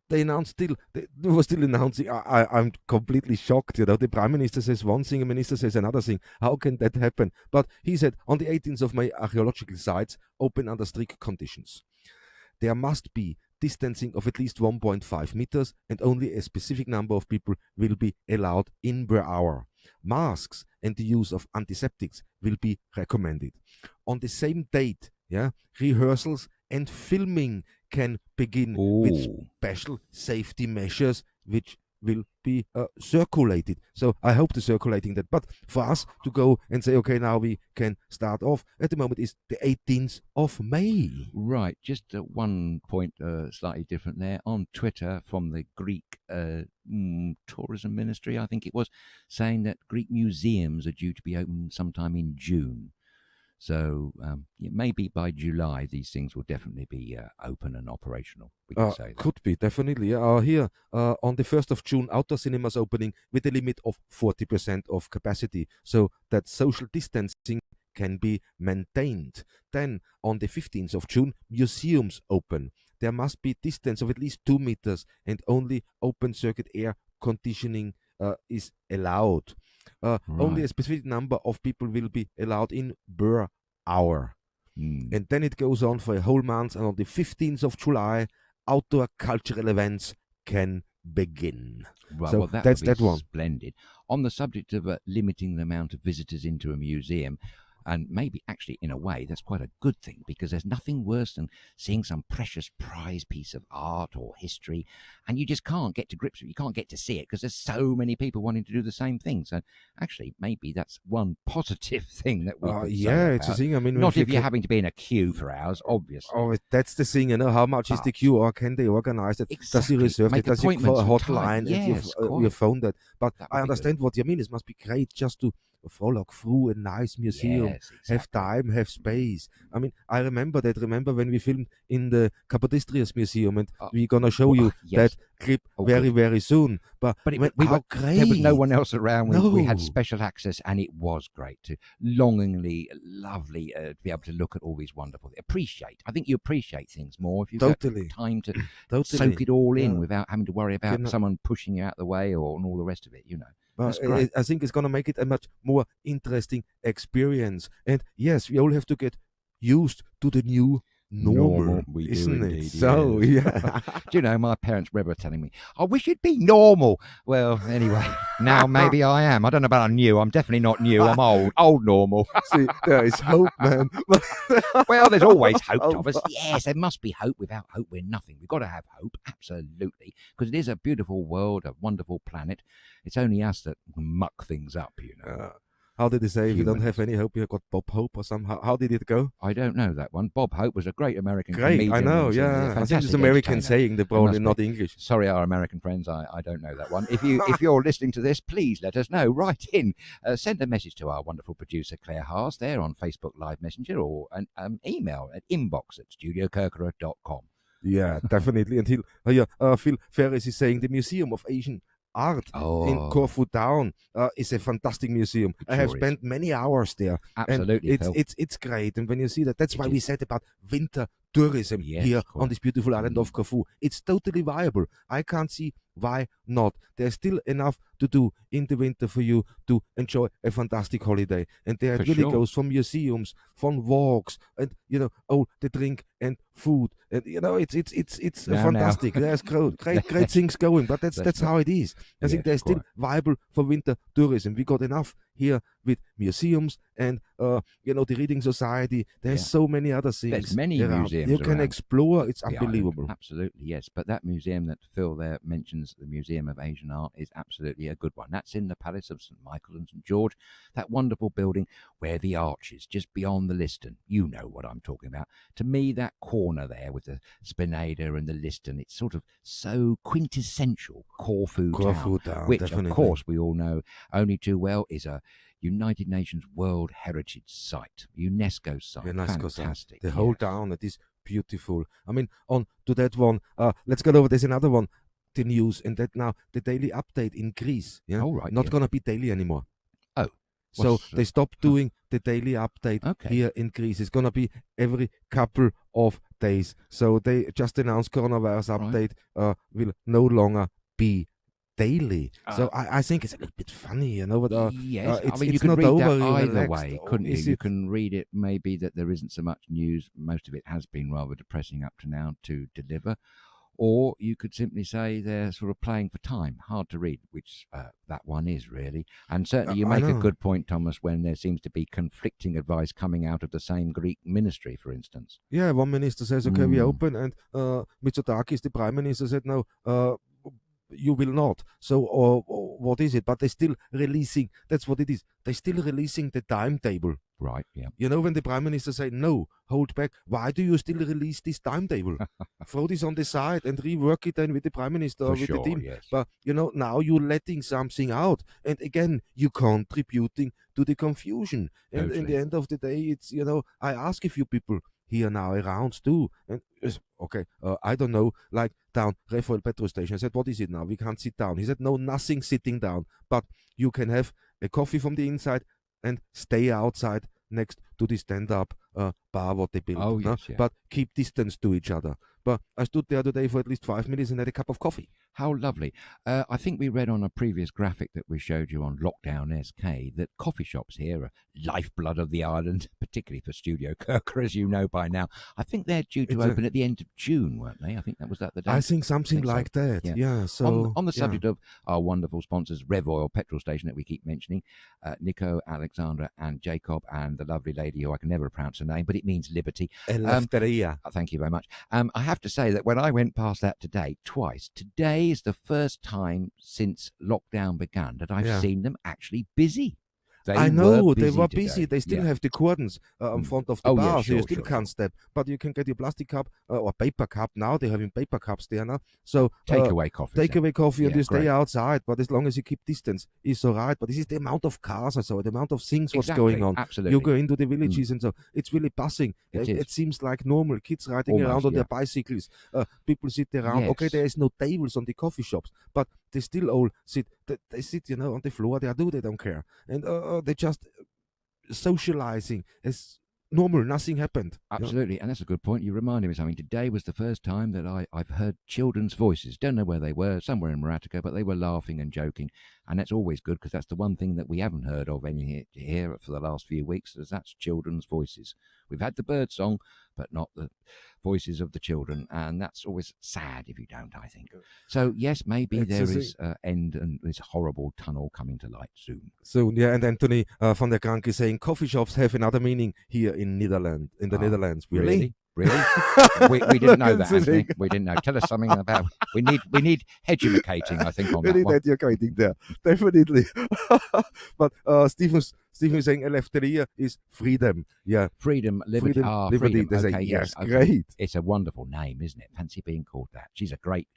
they were still announcing. I'm completely shocked. The Prime Minister says one thing, a minister says another thing. How can that happen? But he said on the 18th of May, archaeological sites open under strict conditions. There must be distancing of at least 1.5 meters, and only a specific number of people will be allowed in per hour. Masks and the use of antiseptics will be recommended. On the same date, rehearsals and filming can begin with special safety measures which will be circulated. So I hope they're circulating that. But for us to go and say, okay, now we can start off, at the moment is the 18th of May. Right, just one point slightly different there. On Twitter from the Greek tourism ministry, I think it was, saying that Greek museums are due to be open sometime in June. So maybe by July, these things will definitely be open and operational. We can say that. Could be, definitely. Here, on the 1st of June, outdoor cinemas opening with a limit of 40% of capacity, so that social distancing can be maintained. Then, on the 15th of June, museums open. There must be distance of at least 2 meters, and only open circuit air conditioning is allowed. Only a specific number of people will be allowed in per hour. And then it goes on for a whole month, and on the 15th of July, outdoor cultural events can begin. Well, that's that one. Splendid. On the subject of limiting the amount of visitors into a museum, And maybe actually, in a way, that's quite a good thing, because there's nothing worse than seeing some precious prize piece of art or history and you just can't get to grips with it. You can't get to see it because there's so many people wanting to do the same thing. So actually, maybe that's one positive thing that we could say about. It's a thing. I mean, not if you're having to be in a queue for hours, obviously. Oh, that's the thing, how much is the queue, or can they organize it? Exactly. Does he reserve it? Does he for a hotline? Yes, you phone that. But I understand what you mean. It must be great just to frolic through a nice museum, have time, have space. I mean, I remember when we filmed in the Kapodistrias Museum, and we're gonna show you that clip very, very soon. But great! There was no one else around. We had special access, and it was great to longingly, lovely to be able to look at all these wonderful. I think you appreciate things more if you've got time to soak it all in without having to worry about someone pushing you out the way and all the rest of it. But I think it's going to make it a much more interesting experience. And yes, we all have to get used to the new normal, isn't it? Indeed, so, yes. Do you know, my parents were telling me, I wish you'd be normal. Well, anyway, now maybe I am. I don't know about new. I'm definitely not new. I'm old normal. See, there is hope, man. Well, there's always hope, Thomas. Yes, there must be hope. Without hope, we're nothing. We've got to have hope, absolutely, because it is a beautiful world, a wonderful planet. It's only us that muck things up, How did they say, if you don't have any hope, you've got Bob Hope or somehow? How did it go? I don't know that one. Bob Hope was a great American comedian. I know, yeah. I think it's American saying, they're probably not English. Sorry, our American friends, I don't know that one. If you're listening to this, please let us know. Write in. Send a message to our wonderful producer, Claire Haas, there on Facebook Live Messenger, or an email at inbox@StudioKerkyra.com. Yeah, definitely. And Phil Ferris is saying the Museum of Asian Art in Corfu Town is a fantastic museum. I have spent many hours there. Absolutely, and it's great. And when you see that's why we said about winter tourism here on this beautiful island of Corfu. It's totally viable. I can't see why not. There's still enough to do in the winter for you to enjoy a fantastic holiday. And there it really goes from museums, from walks, and all the drink and food. And it's fantastic. There's great things going. But that's how it is. I think they're still viable for winter tourism. We got enough here with museums and the Reading Society. There's so many other things. There's many museums you can explore. It's unbelievable. Absolutely, yes. But that museum that Phil there mentions, the Museum of Asian Art, is absolutely a good one. That's in the Palace of St. Michael and St. George, that wonderful building where the arch is, just beyond the Liston. You know what I'm talking about. To me, that corner there with the Spinada and the Liston, it's sort of so quintessential Corfu Town, which, definitely. Of course, we all know only too well is a United Nations World Heritage Site, UNESCO site. Fantastic. The whole town, it is beautiful. I mean, on to that one. Let's go over. There's another one. The news, and that now the daily update in Greece. Yeah, not gonna be daily anymore. Oh, so they stopped doing the daily update here in Greece. It's gonna be every couple of days. So they just announced coronavirus update will no longer be daily. So I think it's a little bit funny, but yes, it's, I mean, you it's can not read over that either relaxed. way, couldn't you? You can read it maybe that there isn't so much news. Most of it has been rather depressing up to now to deliver. Or you could simply say they're sort of playing for time. Hard to read, which that one is really. And certainly you make a good point, Thomas, when there seems to be conflicting advice coming out of the same Greek ministry, for instance. Yeah, one minister says, okay, we open, and Mitsotakis, the prime minister, said, no, you will not. So, what is it? But they're still releasing, that's what it is. They're still releasing the timetable. Right, yeah. When the prime minister say, no, hold back, why do you still release this timetable? Throw this on the side and rework it then with the prime minister or with the team. Yes. But, now you're letting something out. And again, you're contributing to the confusion. And in the end of the day, it's, I ask a few people here now around too. And I don't know, like down Rafael petrol station. I said, what is it now? We can't sit down. He said, no, nothing sitting down. But you can have a coffee from the inside and stay outside next to the stand-up bar what they built. Oh, yes, yeah. But keep distance to each other. but I stood there today for at least 5 minutes and had a cup of coffee. How lovely. I think we read on a previous graphic that we showed you on Lockdown SK that coffee shops here are lifeblood of the island, particularly for StudioKerkyra, as you know by now. I think they're due to open at the end of June, weren't they? I think that was the date. I think something like that. Yeah. So on the subject of our wonderful sponsors, Rev Oil petrol station that we keep mentioning, Nico, Alexandra, and Jacob, and the lovely lady who I can never pronounce her name, but it means Liberty. Eleftheria. Thank you very much. I have to say that when I went past that today, twice, today is the first time since lockdown began that I've seen them actually busy. I know, they were today. busy. They still have the cordons in front of the bar, so you still can't step. But you can get your plastic cup or paper cup. Now they're having paper cups there now. So takeaway coffee. Takeaway coffee, and you stay outside. But as long as you keep distance, it's all right. But this is the amount of cars or so, the amount of things what's going on. Absolutely. You go into the villages and so it's really buzzing. It seems like normal. Kids riding around on their bicycles. People sit around. Yes. Okay, there is no tables on the coffee shops, but they still all sit. They sit, on the floor. They don't care, and they just socializing as normal. Nothing happened. Absolutely, and that's a good point. You reminded me of something. Today was the first time that I've heard children's voices. Don't know where they were, somewhere in Maratico, but they were laughing and joking, and that's always good because that's the one thing that we haven't heard of any here for the last few weeks. That's children's voices. We've had the bird song, but not the voices of the children, and that's always sad if you don't, I think. So yes, maybe there is an end and this horrible tunnel coming to light soon. Yeah, and Anthony van der Krank is saying coffee shops have another meaning here in the Netherlands. Really? we didn't know that, Anthony. We didn't know. Tell us something about. We need educating, I think, on that one. We need educating there, definitely. But Stephen is saying Eleftheria is freedom. Yeah, freedom, liberty. Freedom. They okay, say, yes, okay. Great. It's a wonderful name, isn't it? Fancy being called that. She's a great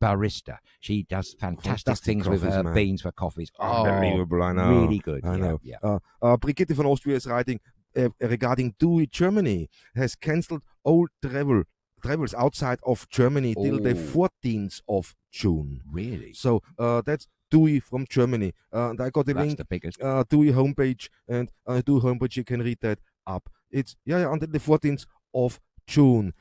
barista. She does fantastic things with her beans for coffees. Unbelievable, I know. Really good. I know. Yeah. Brigitte from Austria is writing regarding TUI Germany has cancelled all travels outside of Germany till the 14th of June. Really? So that's TUI from Germany. And I got the link. The biggest. TUI homepage, and TUI homepage, you can read that up. It's until the 14th of June.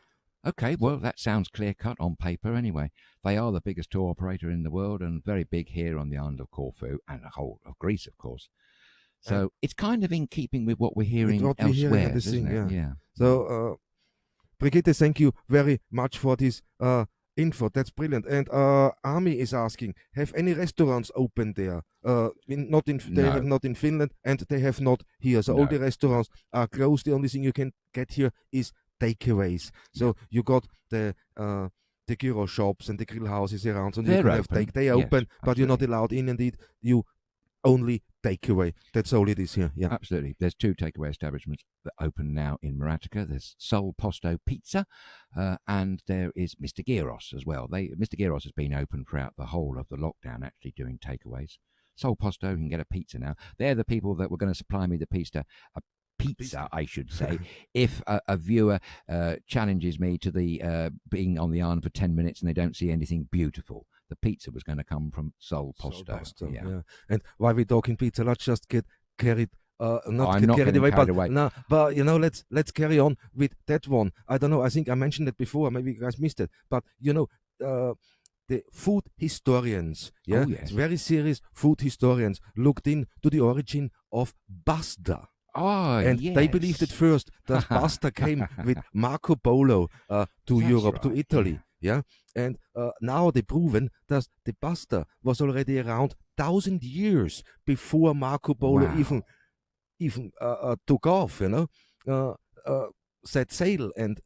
Okay, well, that sounds clear-cut on paper anyway. They are the biggest tour operator in the world and very big here on the island of Corfu and the whole of Greece, of course. So it's kind of in keeping with what we're hearing elsewhere, isn't it? Yeah. So, Brigitte, thank you very much for this info. That's brilliant. And Ami is asking, have any restaurants open there? They have not in Finland, and they have not here. So all the restaurants are closed. The only thing you can get here is takeaways. So you got the gyro shops and the grill houses around. So you can have they open, but you're not allowed in. Indeed, you only takeaway. That's all it is here. Yeah, absolutely. There's 2 takeaway establishments that open now in Maratico. There's Sol Posto Pizza, and there is Mr. Gyros as well. Mr. Gyros has been open throughout the whole of the lockdown, actually doing takeaways. Sol Posto, you can get a pizza now. They're the people that were going to supply me the pizza, I should say, if a viewer challenges me to the being on the island for 10 minutes and they don't see anything beautiful. The pizza was going to come from Sol Posto. Yeah. And while we're talking pizza, let's just get carried. Not carried away. No, but let's carry on with that one. I don't know. I think I mentioned it before. Maybe you guys missed it. But the food historians, very serious food historians, looked into the origin of pasta. And they believed at first that pasta came with Marco Polo to Europe, to Italy. Yeah, and now they've proven that the pasta was already around 1,000 years before Marco Polo even took off. Set sail and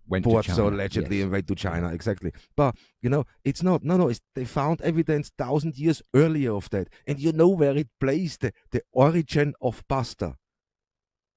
went to China. So allegedly and went to China, exactly. But it's not. They found evidence 1,000 years earlier of that, and where it placed the origin of pasta.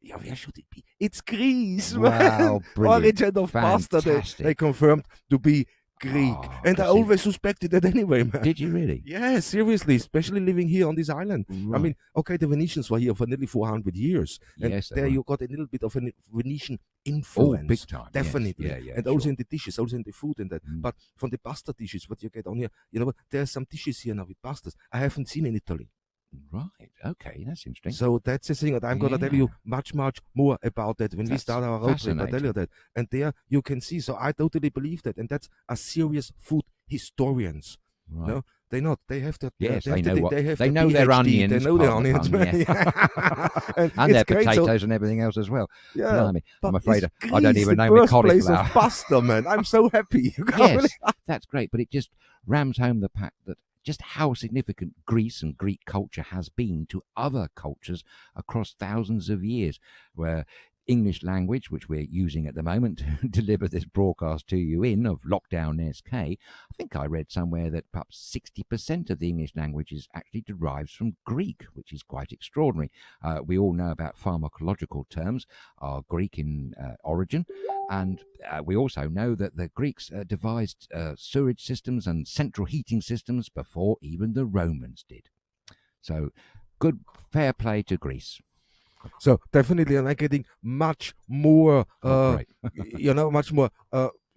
Yeah, where should it be? It's Greece. Wow, brilliant. Origin of pasta. They confirmed to be Greek. And I always suspected that anyway, man. Did you really? Yeah, seriously, especially living here on this island. Right. I mean, okay, the Venetians were here for nearly 400 years. And there you got a little bit of a Venetian influence. Oh, big time. Definitely. Yes. Yeah, and also in the dishes, also in the food and that. But from the pasta dishes, what you get on here, there's some dishes here now with pastas I haven't seen in Italy. Right. Okay, that's interesting. So that's the thing that I'm going to tell you much more about that when we start our road trip. I tell you that. And there you can see. So I totally believe that. And that's a serious food historians. Right. No, they not. They have that. Yes, they know what. They know their onions. They know their onions. and their potatoes and everything else as well. Yeah. Blimey. I'm afraid I don't even know my cauliflower. Birthplace of pasta, man. I'm so happy. Yes, that's great. But it just rams home the fact that just how significant Greece and Greek culture has been to other cultures across thousands of years, where English language, which we're using at the moment to deliver this broadcast to you of Lockdown SK, I think I read somewhere that perhaps 60% of the English language is actually derives from Greek, which is quite extraordinary. We all know about pharmacological terms are Greek in origin, and we also know that the Greeks devised sewage systems and central heating systems before even the Romans did. So good, fair play to Greece. So definitely, and I'm getting much more, much more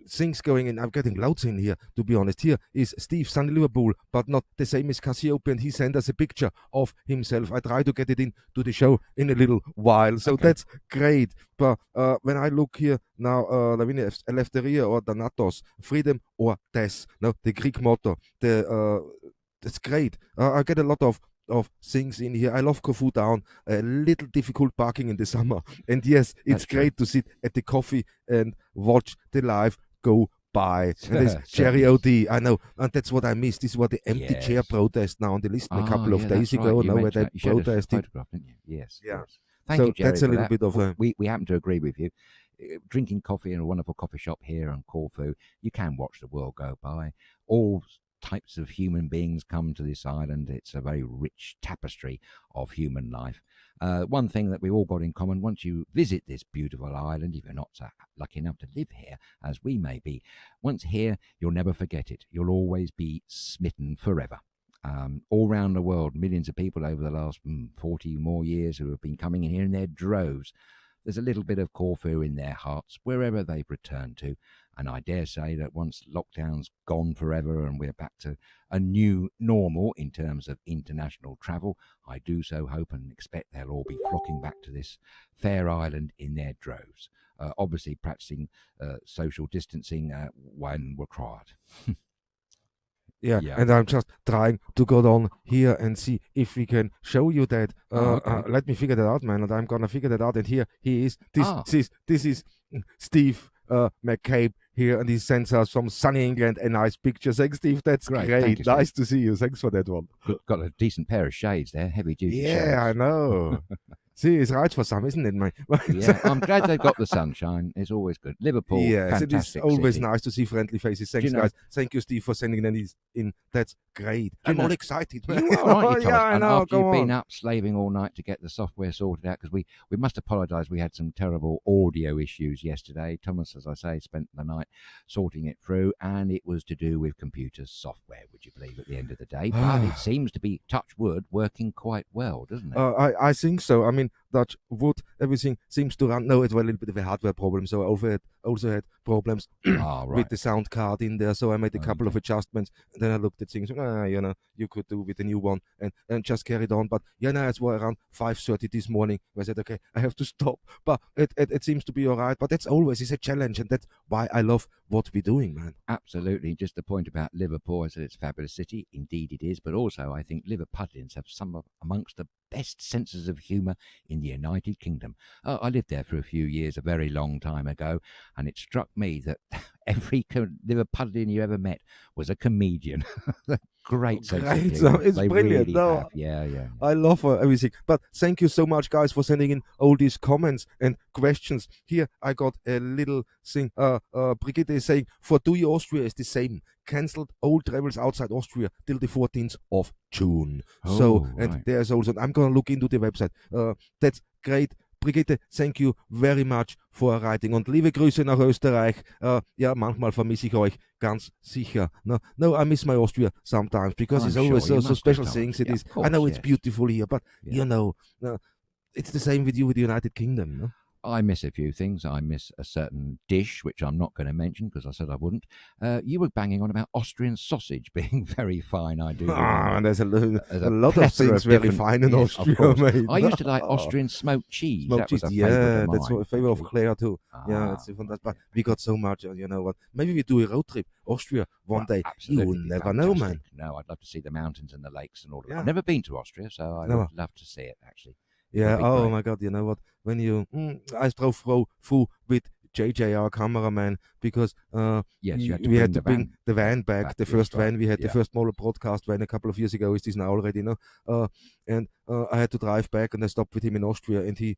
things going in. I'm getting loads in here, to be honest. Here is Steve, sunny Liverpool, but not the same as Cassiope, and he sent us a picture of himself. I try to get it into the show in a little while, so that's great. But when I look here now, Eleftheria or Thanatos, freedom or death, no, the Greek motto, that's great. I get a lot of things in here. I love Corfu Down. A little difficult parking in the summer, and yes, it's great to sit at the coffee and watch the live go by. And there's Jerry OD, I know, and that's what I missed. This was the empty chair protest now on the list a couple of days ago. Now where they protested. Yes. Yeah. Thank you, Jerry, that's a little bit of a. We happen to agree with you. Drinking coffee in a wonderful coffee shop here on Corfu, you can watch the world go by. All types of human beings come to this island. It's a very rich tapestry of human life. One thing that we all got in common, once you visit this beautiful island, if you're not so lucky enough to live here, as we may be, once here, you'll never forget it. You'll always be smitten forever. All around the world, millions of people over the last 40 more years who have been coming in here in their droves. There's a little bit of Corfu in their hearts, wherever they've returned to. And I dare say that once lockdown's gone forever and we're back to a new normal in terms of international travel, I do so hope and expect they'll all be flocking back to this fair island in their droves. Obviously practicing social distancing when required. Yeah, and I'm just trying to go down here and see if we can show you that. Let me figure that out, man, and I'm gonna figure that out. And here he is. This is Steve McCabe here, and he sends us from sunny England a nice picture. Thanks, Steve. That's great. Nice to see you. Thanks for that one. Got a decent pair of shades there, heavy duty. Yeah, shades. I know. See, it's right for some, isn't it, mate? Yeah, I'm glad they've got the sunshine. It's always good. Liverpool, yes, it is always city. Nice to see friendly faces. Thanks, guys. Thank you, Steve, for sending them in. That's great. I'm all excited. You are, aren't you, Thomas? I know. After you've been up slaving all night to get the software sorted out, because we must apologise. We had some terrible audio issues yesterday. Thomas, as I say, spent the night sorting it through, and it was to do with computer software, would you believe, at the end of the day. But it seems to be, touch wood, working quite well, doesn't it? I think so. I mean, touch wood, everything seems to run. No, it was a little bit of a hardware problem, so I also had problems with the sound card in there, so I made a couple of adjustments, and then I looked at things, you could do with a new one, and just carried on. But it was around 5:30 this morning, I said, okay, I have to stop. But it seems to be all right, but that's always is a challenge, and that's why I love what we're doing, man. Absolutely. Just the point about Liverpool, I said it's a fabulous city. Indeed it is, but also I think Liverpudlians have some amongst the best senses of humour in the United Kingdom. I lived there for a few years, a very long time ago, and it struck me that every Liverpudlian you ever met was a comedian. Great sense of humour. It's they brilliant. Really yeah. I love everything. But thank you so much, guys, for sending in all these comments and questions. Here I got a little thing. Brigitte is saying, for TUI Austria is the same. Cancelled all travels outside Austria till the 14th of June. And there's also, I'm going to look into the website. That's great. Brigitte, thank you very much for writing. Und liebe Grüße nach Österreich. Manchmal vermisse ich euch ganz sicher. No, I miss my Austria sometimes because it's always so special things. It is. I know it's beautiful here, but it's the same with you with the United Kingdom. No? I miss a few things. I miss a certain dish, which I'm not going to mention because I said I wouldn't. You were banging on about Austrian sausage being very fine, I do remember. There's a There's lot of things very fine in Austria, mate. I used to like Austrian smoked cheese. Smoked cheese, was a favourite of that's mine, a favourite of actually. Claire too. Yeah, it's fantastic. But we got so much, you know what? Maybe we do a road trip, Austria, one day. You will never know, man. No, I'd love to see the mountains and the lakes and all of that. Yeah. I've never been to Austria, so I would love to see it, actually. Yeah, oh my God, you know what? When you, I drove through with JJ, our cameraman, because we had to bring the van back, the first van we had, the first smaller broadcast van a couple of years ago. Is this now already, you know? And I had to drive back, and I stopped with him in Austria, and he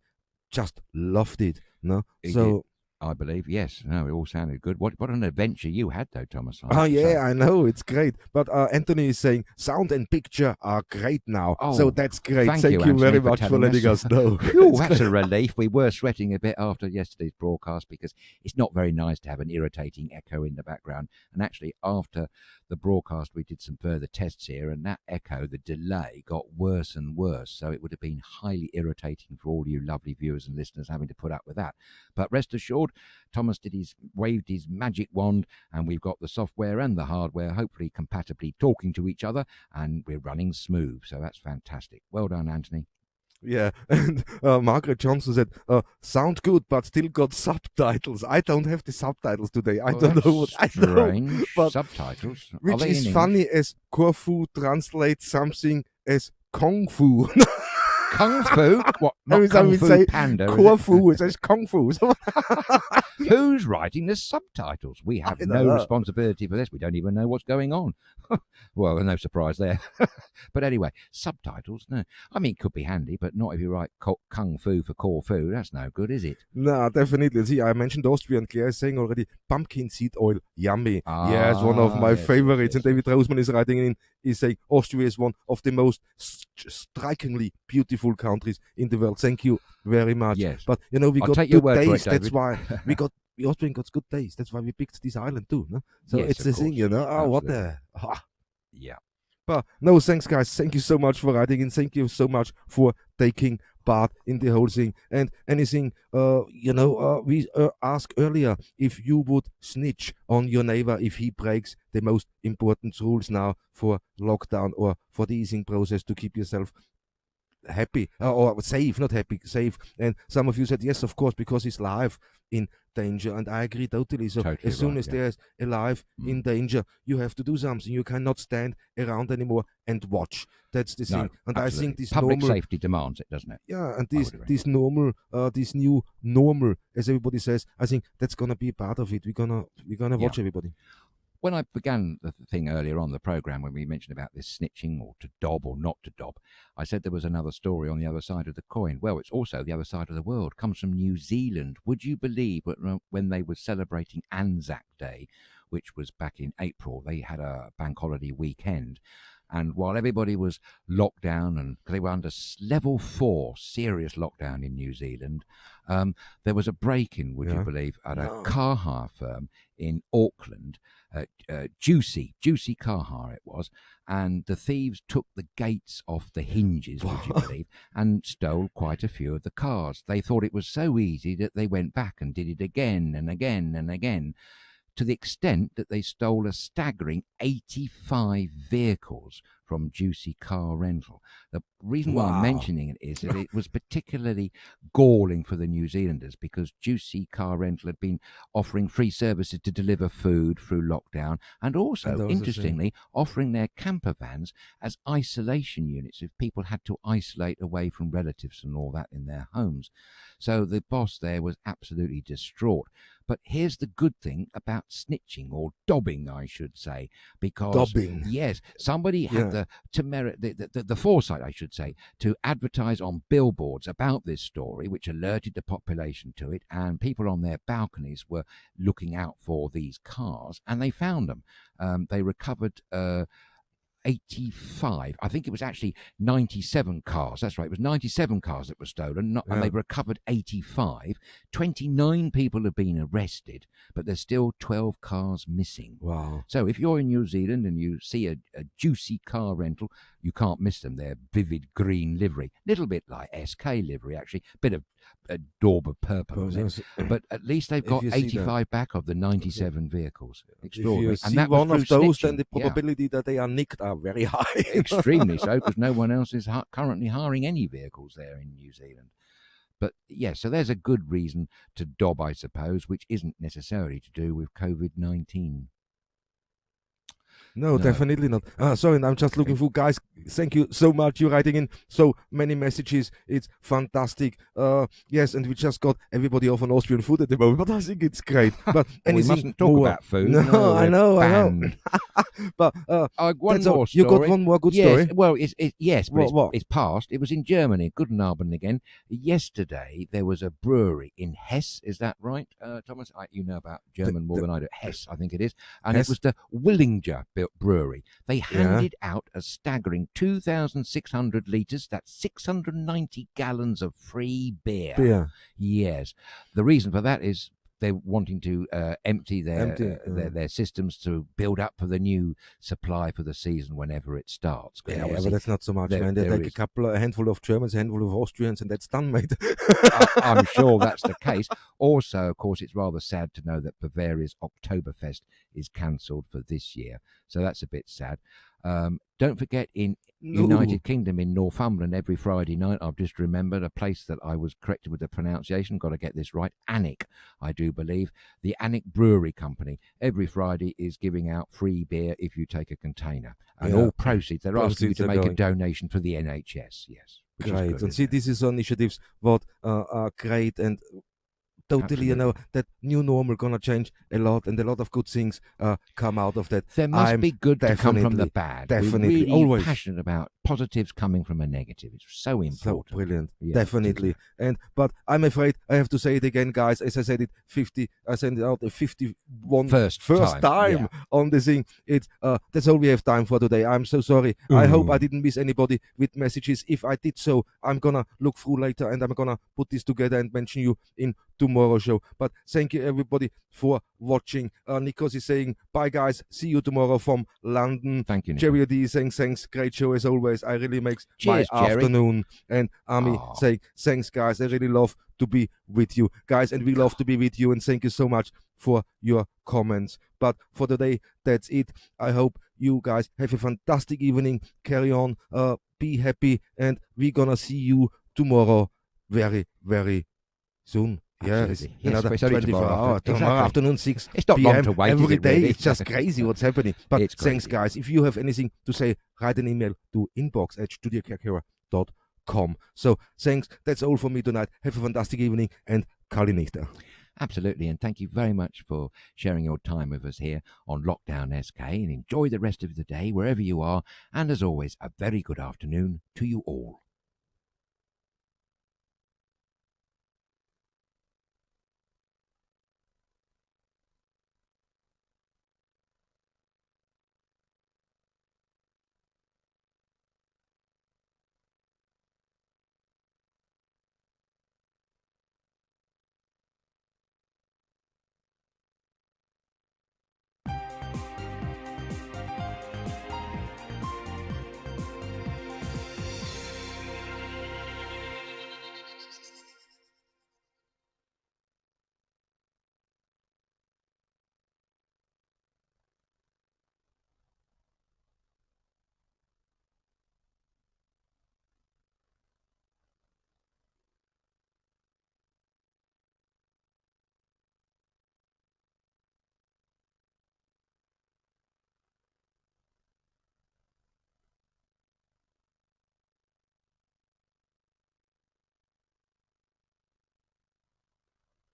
just loved it, no? He did. I believe, yes. No, it all sounded good. What an adventure you had, though, Thomas. I know, it's great. But Anthony is saying sound and picture are great now. So that's great. Thank you very much for letting us know. That's a relief. We were sweating a bit after yesterday's broadcast because it's not very nice to have an irritating echo in the background. And actually, after the broadcast, we did some further tests here, and that echo, the delay, got worse and worse. So it would have been highly irritating for all you lovely viewers and listeners having to put up with that. But rest assured, Thomas waved his magic wand, and we've got the software and the hardware hopefully compatibly talking to each other, and we're running smooth. So that's fantastic. Well done, Anthony. Yeah, and Margaret Johnson said, sound good, but still got subtitles. I don't have the subtitles today. I don't know what strange. I know, but subtitles. Which is funny as Corfu translates something as Kung Fu. Kung Fu? What? Not Kung Fu Panda? Corfu, it says Kung Fu. Who's writing the subtitles? We have no responsibility for this. We don't even know what's going on. Well, no surprise there. But anyway, subtitles, no. I mean, it could be handy, but not if you write Kung Fu for Corfu. That's no good, is it? No, definitely. See, I mentioned Austria, and Claire is saying already, pumpkin seed oil, yummy. Yeah, it's one of my favorites. And David Roseman is writing in, he's saying Austria is one of the most strikingly beautiful countries in the world. Thank you very much. Yes. But, you know, we got good taste. That's why the Austrian got good taste. That's why we picked this island too. No? So yes, it's the thing, you know. Oh, what the... Yeah. But no, thanks, guys. Thank you so much for writing in. Thank you so much for taking part in the whole thing. And anything, we asked earlier if you would snitch on your neighbor if he breaks the most important rules now for lockdown or for the easing process to keep yourself happy or safe, not happy, safe. And some of you said yes, of course, because his life in danger, and I agree totally. So as soon as there's a life in danger, you have to do something. You cannot stand around anymore and watch. That's the thing. And absolutely. I think this public safety demands it, doesn't it? Yeah, and this new normal, as everybody says, I think that's gonna be a part of it. We're gonna watch everybody. When I began the thing earlier on the programme, when we mentioned about this snitching or to dob or not to dob, I said there was another story on the other side of the coin. Well, it's also the other side of the world. It comes from New Zealand. Would you believe when they were celebrating Anzac Day, which was back in April, they had a bank holiday weekend. And while everybody was locked down, and they were under level 4 serious lockdown in New Zealand, there was a break-in, would you believe, at a car hire firm in Auckland, Juicy Car Hire it was, and the thieves took the gates off the hinges, would you believe, and stole quite a few of the cars. They thought it was so easy that they went back and did it again and again and again, to the extent that they stole a staggering 85 vehicles from Juicy Car Rental. The reason why I'm mentioning it is that it was particularly galling for the New Zealanders, because Juicy Car Rental had been offering free services to deliver food through lockdown, and also, interestingly, offering their camper vans as isolation units if people had to isolate away from relatives and all that in their homes. So the boss there was absolutely distraught. But here's the good thing about snitching, or dobbing, I should say, because yes, somebody had the foresight, I should say, to advertise on billboards about this story, which alerted the population to it, and people on their balconies were looking out for these cars, and they found them. They recovered 85. I think it was actually 97 cars. That's right. It was 97 cars that were stolen, and they've recovered 85. 29 people have been arrested, but there's still 12 cars missing. Wow. So if you're in New Zealand and you see a juicy car rental, you can't miss them. They're vivid green livery. Little bit like SK livery, actually. Bit of dauber purple. But at least they've got 85 back of the 97 vehicles. Extraordinary. If you see one of those, then the probability that they are nicked are very high. Extremely so, because no one else is currently hiring any vehicles there in New Zealand. But yeah, so there's a good reason to dob, I suppose, which isn't necessarily to do with COVID-19. No, definitely not. Sorry, I'm just looking for guys. Thank you so much. You're writing in so many messages. It's fantastic. Yes, and we just got everybody off on Austrian food at the moment, but I think it's great. But we mustn't talk about food. No, I know. But one more story. You got one more good story. Well, it's past. It was in Germany, Gudenabend again. Yesterday there was a brewery in Hesse. Is that right, Thomas? You know about German more than I do. Hesse, I think it is, and Hesse? It was the Willinger brewery. They handed out a staggering 2,600 litres, that's 690 gallons of free beer. Yes. The reason for that is they're wanting to empty their systems to build up for the new supply for the season whenever it starts. Yeah, but that's not so much, man. They take a handful of Germans, a handful of Austrians, and that's done, mate. I'm sure that's the case. Also, of course, it's rather sad to know that Bavaria's Oktoberfest is cancelled for this year. So that's a bit sad. Don't forget, in United Kingdom, in Northumberland, every Friday night, I've just remembered a place that I was corrected with the pronunciation. Got to get this right. Annick, I do believe. The Annick Brewery Company every Friday is giving out free beer if you take a container. And all proceeds, they're asking you to make a donation for the NHS. Yes. Great. And see, this is initiatives what are great and totally, that new normal gonna change a lot, and a lot of good things come out of that. There must be good to come from the bad. Definitely, we're really always passionate about positives coming from a negative. It's so important. So brilliant, definitely. But I'm afraid I have to say it again, guys. As I said it, I sent it out the 51 first time on the thing. It's that's all we have time for today. I'm so sorry. I hope I didn't miss anybody with messages. If I did so, I'm gonna look through later and I'm gonna put this together and mention you in tomorrow's show. But thank you everybody for watching. Nikos is saying bye, guys. See you tomorrow from London. Thank you, Nico. Jerry D saying thanks. Great show as always. I really makes my afternoon. And Ami saying thanks, guys. I really love to be with you, guys, and we love to be with you. And thank you so much for your comments. But for today, that's it. I hope you guys have a fantastic evening. Carry on. Be happy, and we're gonna see you tomorrow very, very soon. Yeah, it's another 24 hours. Tomorrow afternoon, 6 It's not PM, long to wait every day. really? It's just crazy what's happening. But It's thanks, crazy. guys. If you have anything to say, write an email to inbox@studiokerkyra.com. So thanks. That's all for me tonight. Have a fantastic evening, and Kali Nichter. Absolutely, and thank you very much for sharing your time with us here on Lockdown SK, and enjoy the rest of the day wherever you are, and as always, a very good afternoon to you all.